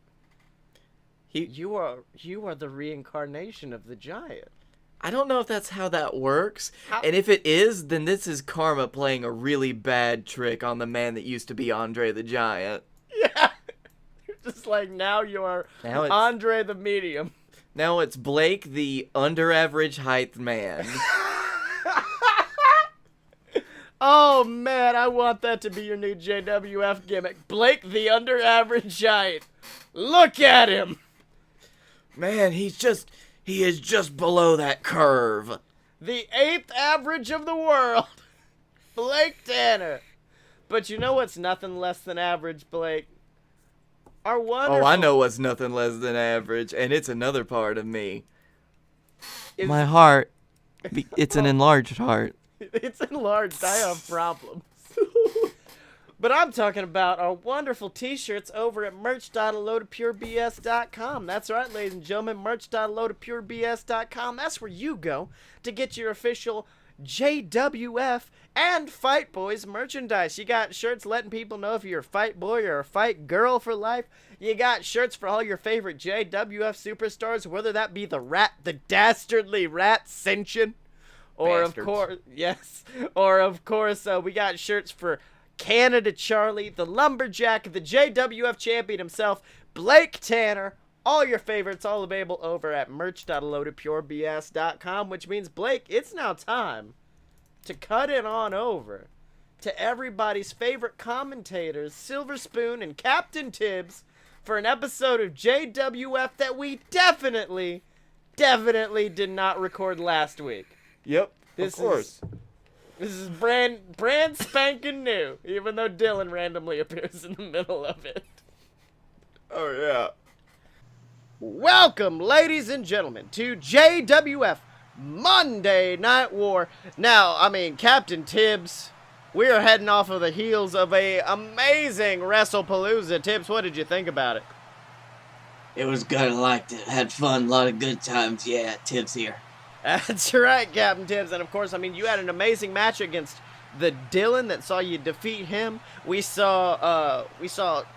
you are the reincarnation of the Giant? I don't know if that's how that works. How- And if it is, then this is karma playing a really bad trick on the man that used to be Andre the Giant. Yeah. Just like now you're Now it's- Andre the Medium. Now it's Blake, the under-average height man. Oh, man, I want that to be your new JWF gimmick. Blake, the under-average Giant. Look at him. Man, he is just below that curve. The 8th average of the world. Blake Tanner. But you know what's nothing less than average, Blake? Our wonderful... Oh, I know what's nothing less than average, and it's another part of me. is- My heart. It's an enlarged heart. It's enlarged. I have problems. But I'm talking about our wonderful t-shirts over at merch.alotopurebs.com. That's right, ladies and gentlemen, merch.alotopurebs.com. That's where you go to get your official JWF and Fight Boys merchandise. You got shirts letting people know if you're a fight boy or a fight girl for life. You got shirts for all your favorite JWF superstars, whether that be the dastardly Rat Ascension, or Bastards. of course, we got shirts for Canada Charlie, the Lumberjack, the JWF champion himself, Blake Tanner. All your favorites, all available over at merch.alotopurebs.com, which means, Blake, it's now time to cut it on over to everybody's favorite commentators, Silver Spoon and Captain Tibbs, for an episode of JWF that we definitely did not record last week. Yep, This of course. This is brand spanking new, even though Dylan randomly appears in the middle of it. Oh, yeah. Welcome, ladies and gentlemen, to JWF Monday Night War. Now, Captain Tibbs, we are heading off of the heels of a amazing WrestlePalooza. Tibbs, what did you think about it? It was good. I liked it. Had fun. A lot of good times. Yeah, Tibbs here. That's right, Captain Tibbs. And of course, you had an amazing match against the Dylan that saw you defeat him. We saw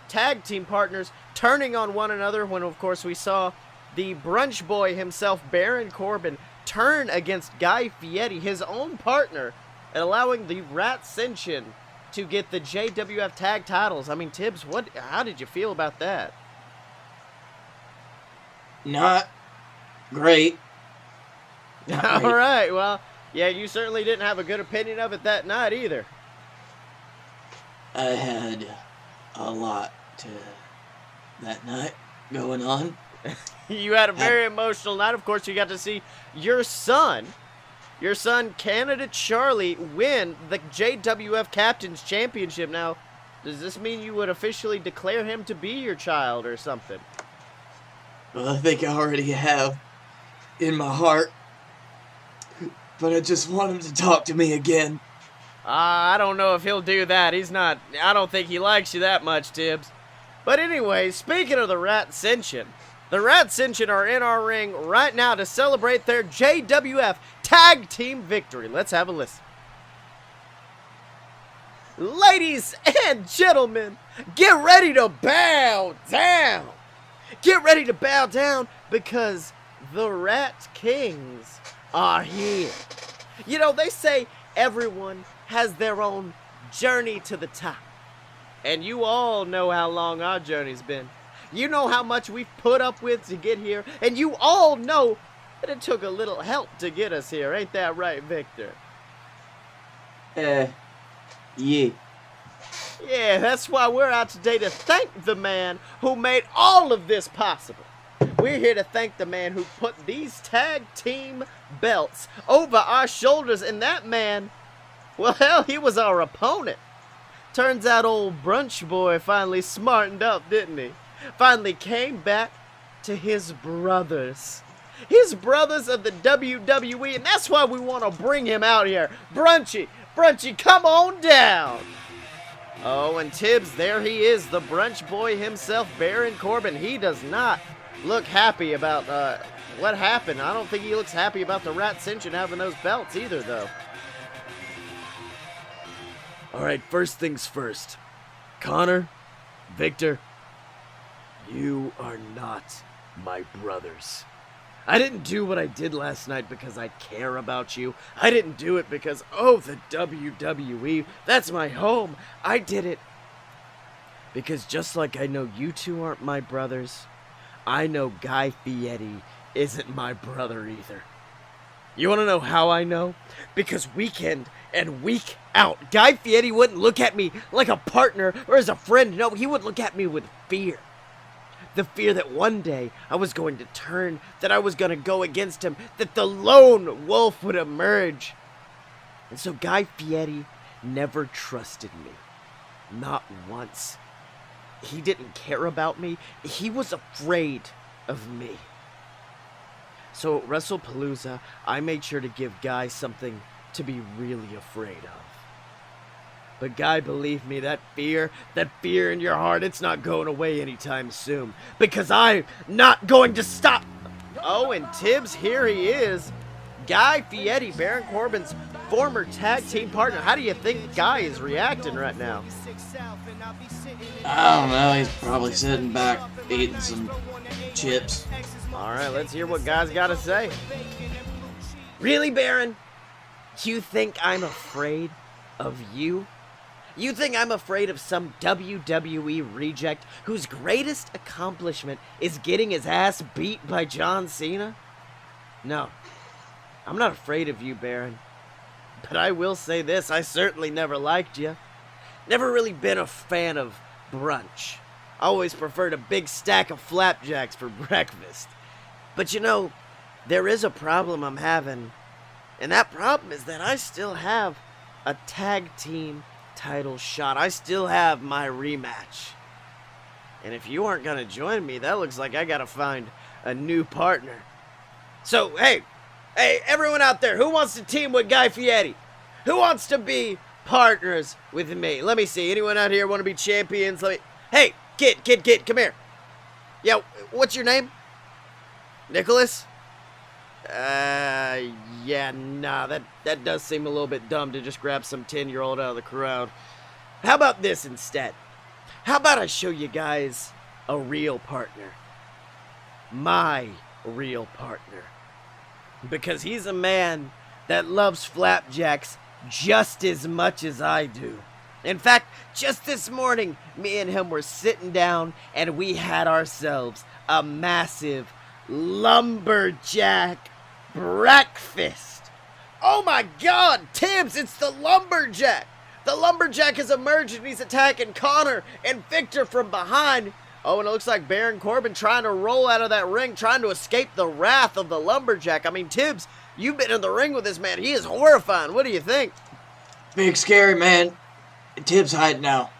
tag team partners turning on one another when, of course, we saw the brunch boy himself, Baron Corbin, turn against Guy Fieri, his own partner, and allowing the Rat Ascension to get the JWF tag titles. Tibbs, how did you feel about that? Not great. All right, well, Yeah, you certainly didn't have a good opinion of it that night either. I had a lot that night going on. You had a very emotional night. Of course, you got to see your son, Canada Charlie, win the JWF Captain's Championship. Now, does this mean you would officially declare him to be your child or something? Well, I think I already have in my heart. But I just want him to talk to me again. I don't know if he'll do that. I don't think he likes you that much, Tibbs. But anyway, speaking of the Rat Ascension, the Rat Ascension are in our ring right now to celebrate their JWF Tag Team victory. Let's have a listen. Ladies and gentlemen, get ready to bow down. Get ready to bow down because the Rat Kings are here. You know, they say everyone has their own journey to the top. And you all know how long our journey's been. You know how much we've put up with to get here. And you all know that it took a little help to get us here. Ain't that right, Victor? Yeah. Yeah, that's why we're out today to thank the man who made all of this possible. We're here to thank the man who put these tag team belts over our shoulders. And that man, well, hell, he was our opponent. Turns out old Brunch Boy finally smartened up, didn't he? Finally came back to his brothers. His brothers of the WWE, and that's why we want to bring him out here. Brunchy, come on down. Oh, and Tibbs, there he is, the Brunch Boy himself, Baron Corbin. He does not look happy about what happened. I don't think he looks happy about the Rat Ascension having those belts either, though. All right, first things first. Connor, Victor, you are not my brothers. I didn't do what I did last night because I care about you. I didn't do it because, oh, the WWE, that's my home. I did it because just like I know you two aren't my brothers, I know Guy Fieri isn't my brother either. You want to know how I know? Because week in and week out, Guy Fieri wouldn't look at me like a partner or as a friend. No, he would look at me with fear. The fear that one day I was going to turn, that I was going to go against him, that the lone wolf would emerge. And so Guy Fieri never trusted me. Not once. He didn't care about me. He was afraid of me. So at WrestlePalooza, I made sure to give Guy something to be really afraid of. But Guy, believe me, that fear in your heart, it's not going away anytime soon. Because I'm not going to stop. Oh, and Tibbs, here he is. Guy Fieri, Baron Corbin's former tag team partner. How do you think Guy is reacting right now? I don't know, he's probably sitting back eating some chips. All right, let's hear what Guy's got to say. Really, Baron? You think I'm afraid of you? You think I'm afraid of some WWE reject whose greatest accomplishment is getting his ass beat by John Cena? No, I'm not afraid of you, Baron. But I will say this, I certainly never liked you. Never really been a fan of brunch. Always preferred a big stack of flapjacks for breakfast. But you know, there is a problem I'm having. And that problem is that I still have a tag team title shot. I still have my rematch. And if you aren't gonna join me, that looks like I gotta find a new partner. So, hey, everyone out there, who wants to team with Guy Fieri? Who wants to be partners with me? Let me see. Anyone out here want to be champions? Hey, kid, come here. Yeah, what's your name? Nicholas? Yeah, nah, that does seem a little bit dumb to just grab some 10-year-old out of the crowd. How about this instead? How about I show you guys a real partner? My real partner. Because he's a man that loves flapjacks just as much as I do. In fact, just this morning, me and him were sitting down and we had ourselves a massive lumberjack breakfast. Oh my God, Tibbs, it's the Lumberjack. The Lumberjack has emerged and he's attacking Connor and Victor from behind. Oh, and it looks like Baron Corbin trying to roll out of that ring, trying to escape the wrath of the Lumberjack. I mean, Tibbs, you've been in the ring with this man. He is horrifying. What do you think? Big scary, man. Tibbs hiding now.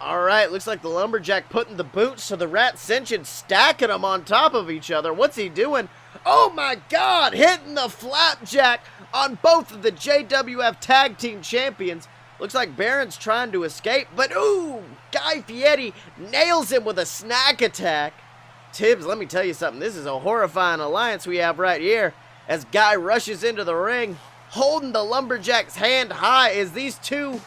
All right, looks like the Lumberjack putting the boots to the Rat Ascension, stacking them on top of each other. What's he doing? Oh my God, hitting the Flapjack on both of the JWF Tag Team Champions. Looks like Baron's trying to escape, but ooh, Guy Fieri nails him with a snack attack. Tibbs, let me tell you something. This is a horrifying alliance we have right here as Guy rushes into the ring, holding the Lumberjack's hand high as these two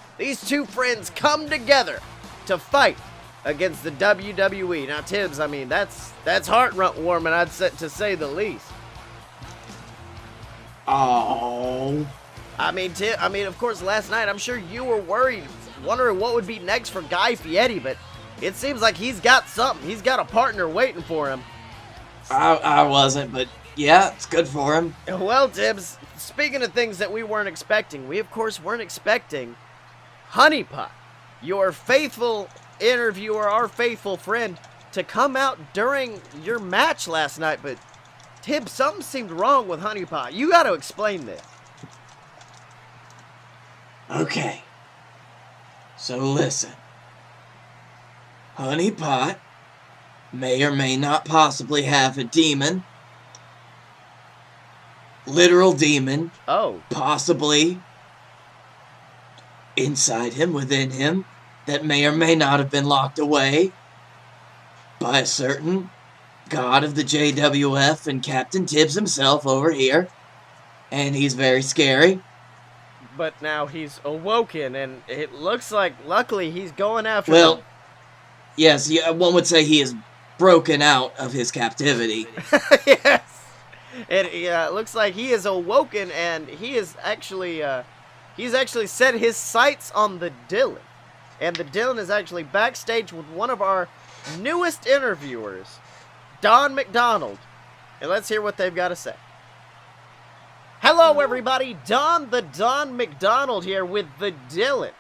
friends come together to fight against the WWE. Now, Tibbs, I mean, that's heart-warming, I'd say, to say the least. Oh. I mean, of course, last night, I'm sure you were worried, wondering what would be next for Guy Fieri, but it seems like he's got something. He's got a partner waiting for him. I wasn't, but yeah, it's good for him. Well, Tibbs, speaking of things that we weren't expecting, we, of course, weren't expecting Honey Pot, your faithful interviewer, our faithful friend, to come out during your match last night, but Tibbs, something seemed wrong with Honey Pot. You got to explain this. Okay. So listen. Honey Pot may or may not possibly have a demon. Literal demon. Oh. Possibly inside him, within him, that may or may not have been locked away by a certain god of the JWF and Captain Tibbs himself over here. And he's very scary. But now he's awoken, and it looks like, luckily, he's going after Well, yes, one would say he is broken out of his captivity. Yes. It looks like he is awoken, and he is actually, he's actually set his sights on the Dylan. And the Dylan is actually backstage with one of our newest interviewers, Don McDonald. And let's hear what they've got to say. Hello, everybody. Don McDonald here with the Dylan.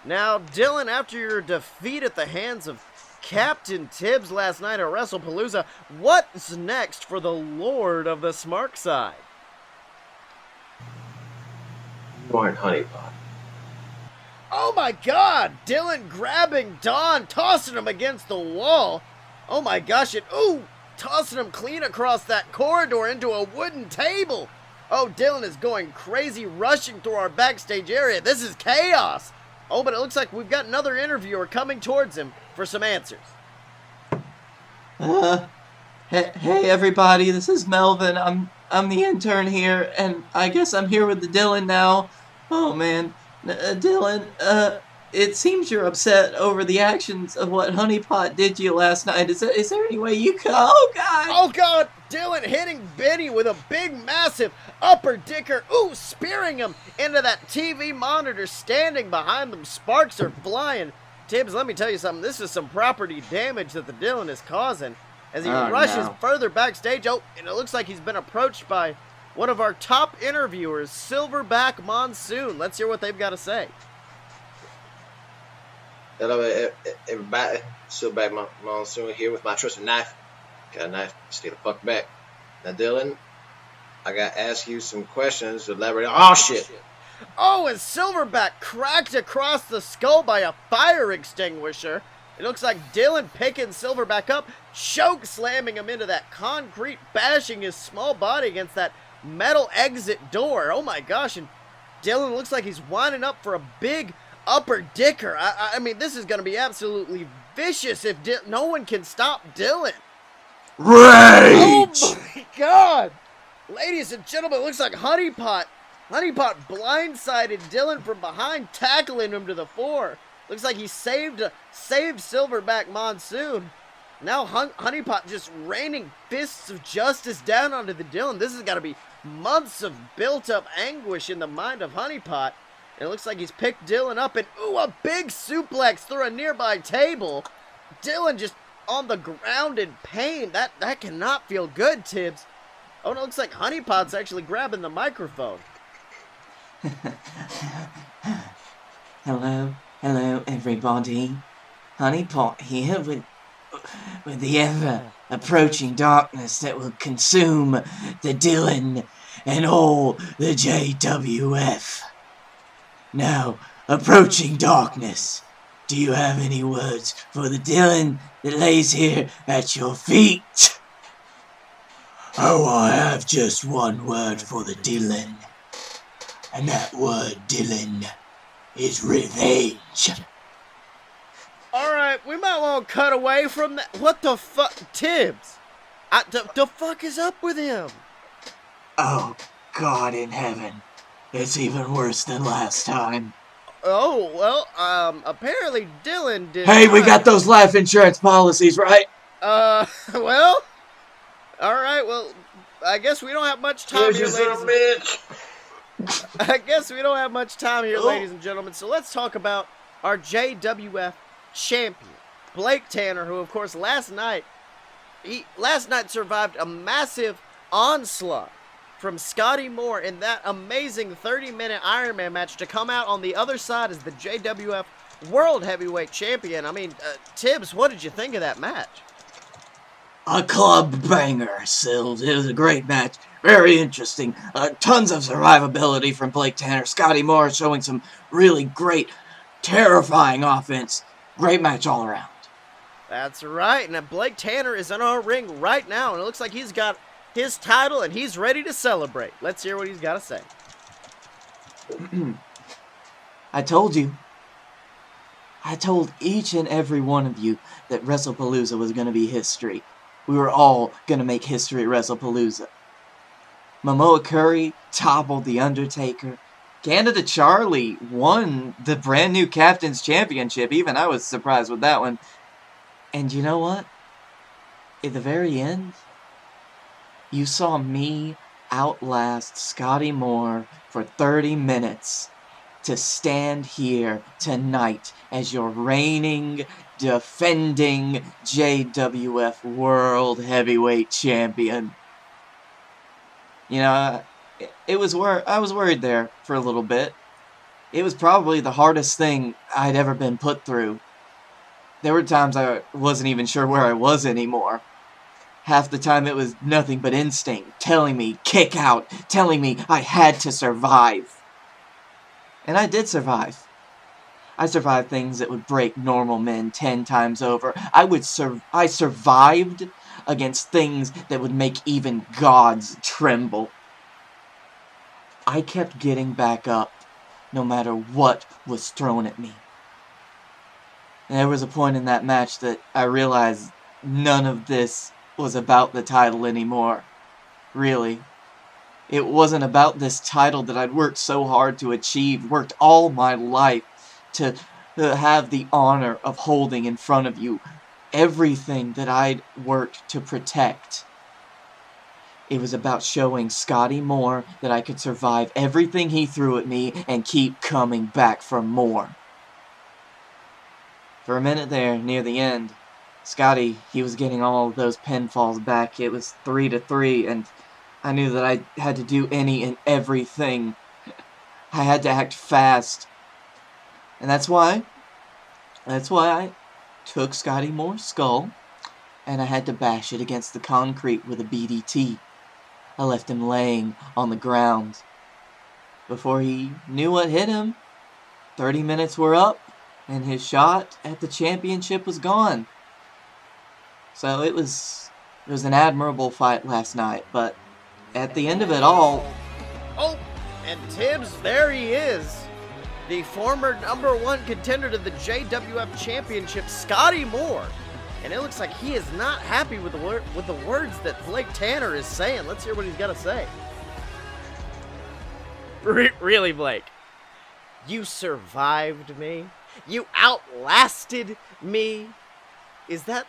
Now, Dylan, after your defeat at the hands of Captain Tibbs last night at WrestlePalooza, what's next for the Lord of the Smark Side? You aren't Honey Pot. Oh my God! Dylan grabbing Don, tossing him against the wall. Oh my gosh, and ooh, tossing him clean across that corridor into a wooden table. Oh, Dylan is going crazy, rushing through our backstage area. This is chaos. Oh, but it looks like we've got another interviewer coming towards him for some answers. Hey everybody, this is Melvin. I'm the intern here, and I guess I'm here with the Dylan now. Oh man, Dylan, it seems you're upset over the actions of what Honey Pot did to you last night. Is there any way you could? Oh God! Oh God! Dylan hitting Benny with a big, massive upper dicker. Ooh, spearing him into that TV monitor standing behind them. Sparks are flying. Tibbs, let me tell you something. This is some property damage that the Dylan is causing as he rushes further backstage. Oh, and it looks like he's been approached by one of our top interviewers, Silverback Monsoon. Let's hear what they've got to say. Hello, everybody. Silverback Monsoon here with my trusted knife. Got a knife, stay the fuck back. Now, Dylan, I gotta ask you some questions to elaborate on. Oh, shit. Oh, and Silverback cracked across the skull by a fire extinguisher. It looks like Dylan picking Silverback up, choke slamming him into that concrete, bashing his small body against that metal exit door. Oh my gosh, and Dylan looks like he's winding up for a big upper dicker. I mean, this is going to be absolutely vicious if no one can stop Dylan. Rage! Oh my God! Ladies and gentlemen, it looks like Honey Pot blindsided Dylan from behind, tackling him to the floor. Looks like he saved Silverback Monsoon. Now Honey Pot just raining fists of justice down onto the Dylan. This has got to be months of built-up anguish in the mind of Honey Pot. And it looks like he's picked Dylan up, and ooh, a big suplex through a nearby table. Dylan just on the ground in pain. That cannot feel good, Tibbs. Oh, and it looks like Honey Pot's actually grabbing the microphone. Hello, everybody. Honeypot here with the ever-approaching darkness that will consume the Dylan and all the JWF. Now, approaching darkness, do you have any words for the Dylan that lays here at your feet? Oh, I have just one word for the Dylan. And that word, Dylan, is revenge. Alright, we might want to cut away from that. What the fuck? Tibbs! The fuck is up with him? Oh, God in heaven. It's even worse than last time. Oh, well, apparently Dylan did. Hey, we got those life insurance policies, right? Well, alright, well, I guess we don't have much time here, ladies. I guess we don't have much time here, ladies and gentlemen, so let's talk about our JWF champion, Blake Tanner, who, of course, last night survived a massive onslaught from Scotty Moore in that amazing 30-minute Iron Man match to come out on the other side as the JWF World Heavyweight Champion. I mean, Tibbs, what did you think of that match? A club banger, Sills. It was a great match. Very interesting. Tons of survivability from Blake Tanner. Scotty Moore showing some really great, terrifying offense. Great match all around. That's right. And Blake Tanner is in our ring right now, and it looks like he's got his title and he's ready to celebrate. Let's hear what he's got to say. I told you. I told each and every one of you that WrestlePalooza was going to be history. We were all going to make history at WrestlePalooza. Momoa Curry toppled The Undertaker. Canada Charlie won the brand new Captain's Championship. Even I was surprised with that one. And you know what? At the very end, you saw me outlast Scotty Moore for 30 minutes to stand here tonight as your reigning, defending JWF World Heavyweight Champion. You know, I was worried there for a little bit. It was probably the hardest thing I'd ever been put through. There were times I wasn't even sure where I was anymore. Half the time it was nothing but instinct, telling me, kick out, telling me I had to survive. And I did survive. I survived things that would break normal men 10 times over. I survived against things that would make even gods tremble. I kept getting back up, no matter what was thrown at me. And there was a point in that match that I realized none of this was about the title anymore. Really. It wasn't about this title that I'd worked so hard to achieve, worked all my life to have the honor of holding in front of you. Everything that I'd worked to protect. It was about showing Scotty Moore that I could survive everything he threw at me and keep coming back for more. For a minute there, near the end, Scotty, he was getting all of those pinfalls back. It was 3-3, and I knew that I had to do any and everything. I had to act fast. And that's why I took Scotty Moore's skull, and I had to bash it against the concrete with a BDT. I left him laying on the ground. Before he knew what hit him, 30 minutes were up, and his shot at the championship was gone. So it was an admirable fight last night, but at the end of it all... Oh, and Tibbs, there he is. The former #1 contender to the JWF Championship, Scotty Moore. And it looks like he is not happy with the words that Blake Tanner is saying. Let's hear what he's got to say. Really, Blake? You survived me? You outlasted me? Is that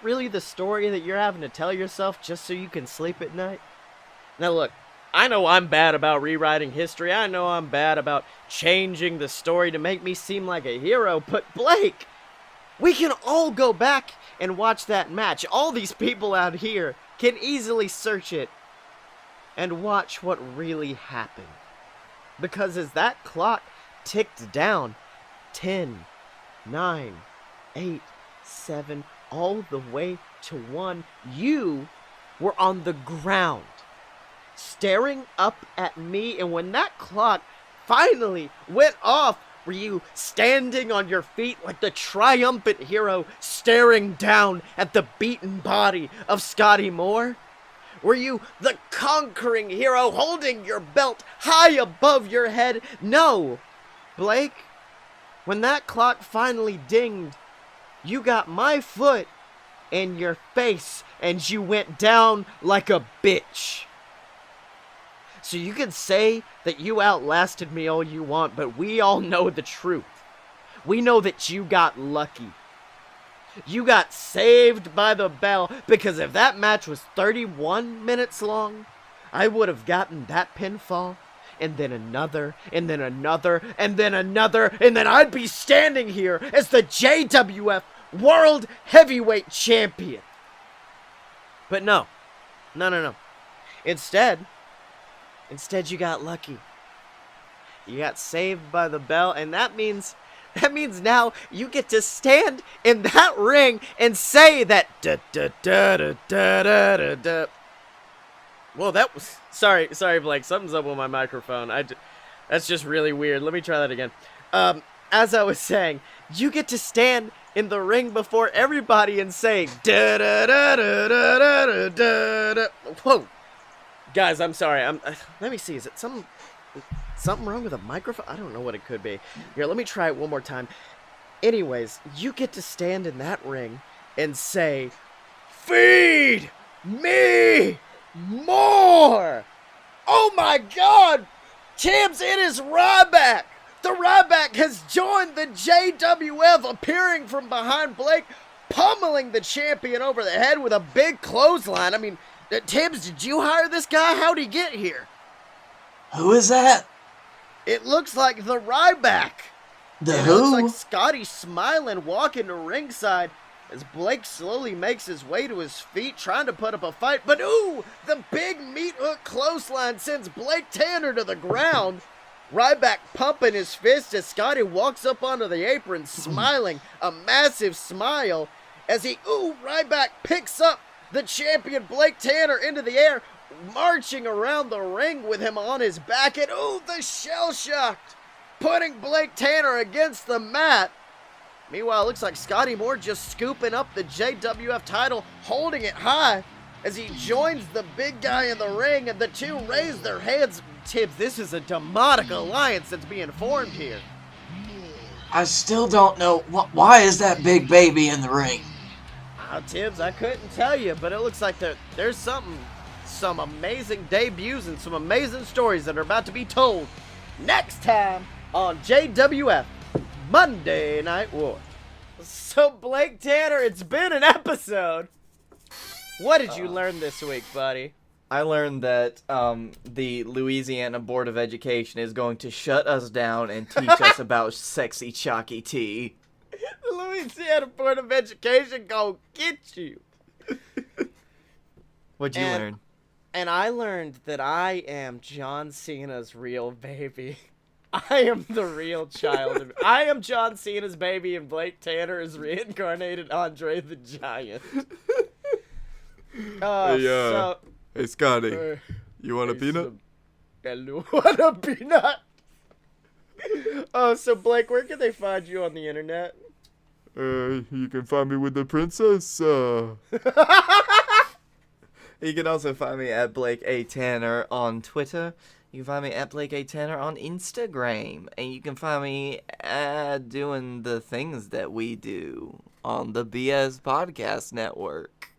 really the story that you're having to tell yourself just so you can sleep at night? Now look, I know I'm bad about rewriting history. I know I'm bad about changing the story to make me seem like a hero. But Blake, we can all go back and watch that match. All these people out here can easily search it and watch what really happened. Because as that clock ticked down, 10, 9, 8, 7, all the way to 1, you were on the ground, staring up at me, and when that clock finally went off, were you standing on your feet like the triumphant hero staring down at the beaten body of Scotty Moore? Were you the conquering hero holding your belt high above your head? No, Blake. When that clock finally dinged, you got my foot in your face and you went down like a bitch. So you can say that you outlasted me all you want, but we all know the truth. We know that you got lucky. You got saved by the bell, because if that match was 31 minutes long, I would have gotten that pinfall, and then another, and then another, and then another, and then I'd be standing here as the JWF World Heavyweight Champion. But no. Instead, you got lucky. You got saved by the bell, and that means now you get to stand in that ring and say that da da da da da da da da. Well, that was sorry, Blake. Something's up with my microphone. That's just really weird. Let me try that again. As I was saying, you get to stand in the ring before everybody and say da da da da da da da da. Whoa. Guys, I'm sorry. Let me see. Is it something wrong with the microphone? I don't know what it could be. Here, let me try it one more time. Anyways, you get to stand in that ring and say, "Feed me more!" Oh my God! Tibbs, it is Ryback! The Ryback has joined the JWF, appearing from behind Blake, pummeling the champion over the head with a big clothesline. I mean, Tibbs, did you hire this guy? How'd he get here? Who is that? It looks like the Ryback. The It who? looks like Scotty smiling, walking to ringside as Blake slowly makes his way to his feet, trying to put up a fight. But ooh, the big meat hook clothesline sends Blake Tanner to the ground. Ryback pumping his fist as Scotty walks up onto the apron, smiling a massive smile as Ryback picks up the champion Blake Tanner into the air, marching around the ring with him on his back, and the shell-shocked, putting Blake Tanner against the mat. Meanwhile, it looks like Scotty Moore just scooping up the JWF title, holding it high as he joins the big guy in the ring, and the two raise their heads. Tibbs, this is a demonic alliance that's being formed here. I still don't know. Why is that big baby in the ring? Tibbs, I couldn't tell you, but it looks like there's some amazing debuts and some amazing stories that are about to be told next time on JWF Monday Night War. So, Blake Tanner, it's been an episode. What did you learn this week, buddy? I learned that the Louisiana Board of Education is going to shut us down and teach us about sexy chalky tea. The Louisiana Board of Education gonna get you. What'd you learn? And I learned that I am John Cena's real baby. I am the real child. I am John Cena's baby, and Blake Tanner is reincarnated Andre the Giant. Hey, Scotty, you want a peanut? Hello, want a peanut? So Blake, where can they find you on the internet? You can find me with the princess. You can also find me at Blake A. Tanner on Twitter. You can find me at Blake A. Tanner on Instagram. And you can find me doing the things that we do on the BS Podcast Network.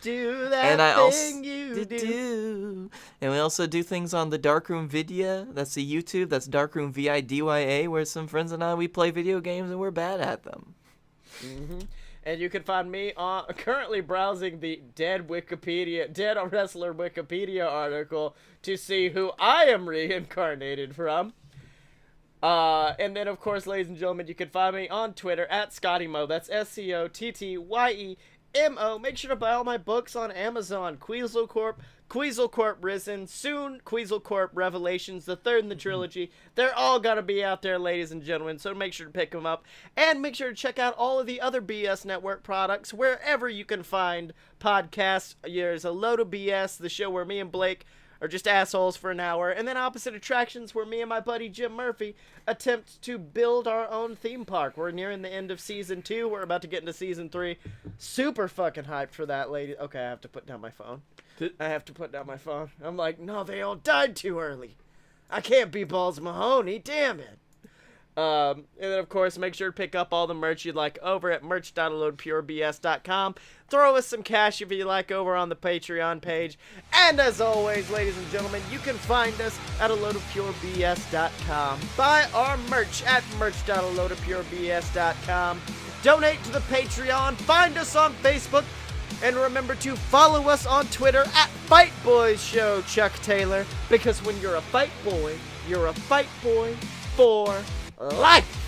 Do that And I thing also you do. And we also do things on the Darkroom Vidya. That's the YouTube. That's Darkroom Vidya, where some friends and I, we play video games and we're bad at them. Mm-hmm. And you can find me currently browsing the dead wrestler Wikipedia article to see who I am reincarnated from. And then, of course, ladies and gentlemen, you can find me on Twitter at ScottyMo. That's SCOTTYEMO. Make sure to buy all my books on Amazon. Queaslow Corp, Queasel Corp Risen, soon Queasel Corp Revelations, the third in the trilogy. They're all gonna be out there, ladies and gentlemen, so make sure to pick them up. And make sure to check out all of the other BS Network products wherever you can find podcasts. There's a load of BS, the show where me and Blake are just assholes for an hour, and then Opposite Attractions, where me and my buddy Jim Murphy attempt to build our own theme park. We're nearing the end of season 2. We're about to get into season 3. Super fucking hyped for that, lady. Okay, I have to put down my phone. I'm like, no, they all died too early. I can't be Balls Mahoney, damn it. And then, of course, make sure to pick up all the merch you'd like over at merch.loadpurebs.com. Throw us some cash if you like over on the Patreon page. And as always, ladies and gentlemen, you can find us at aloadofpurebs.com. Buy our merch at merch.aloadofpurebs.com. Donate to the Patreon. Find us on Facebook. And remember to follow us on Twitter at Fight Boys Show, Chuck Taylor. Because when you're a fight boy, you're a fight boy for life.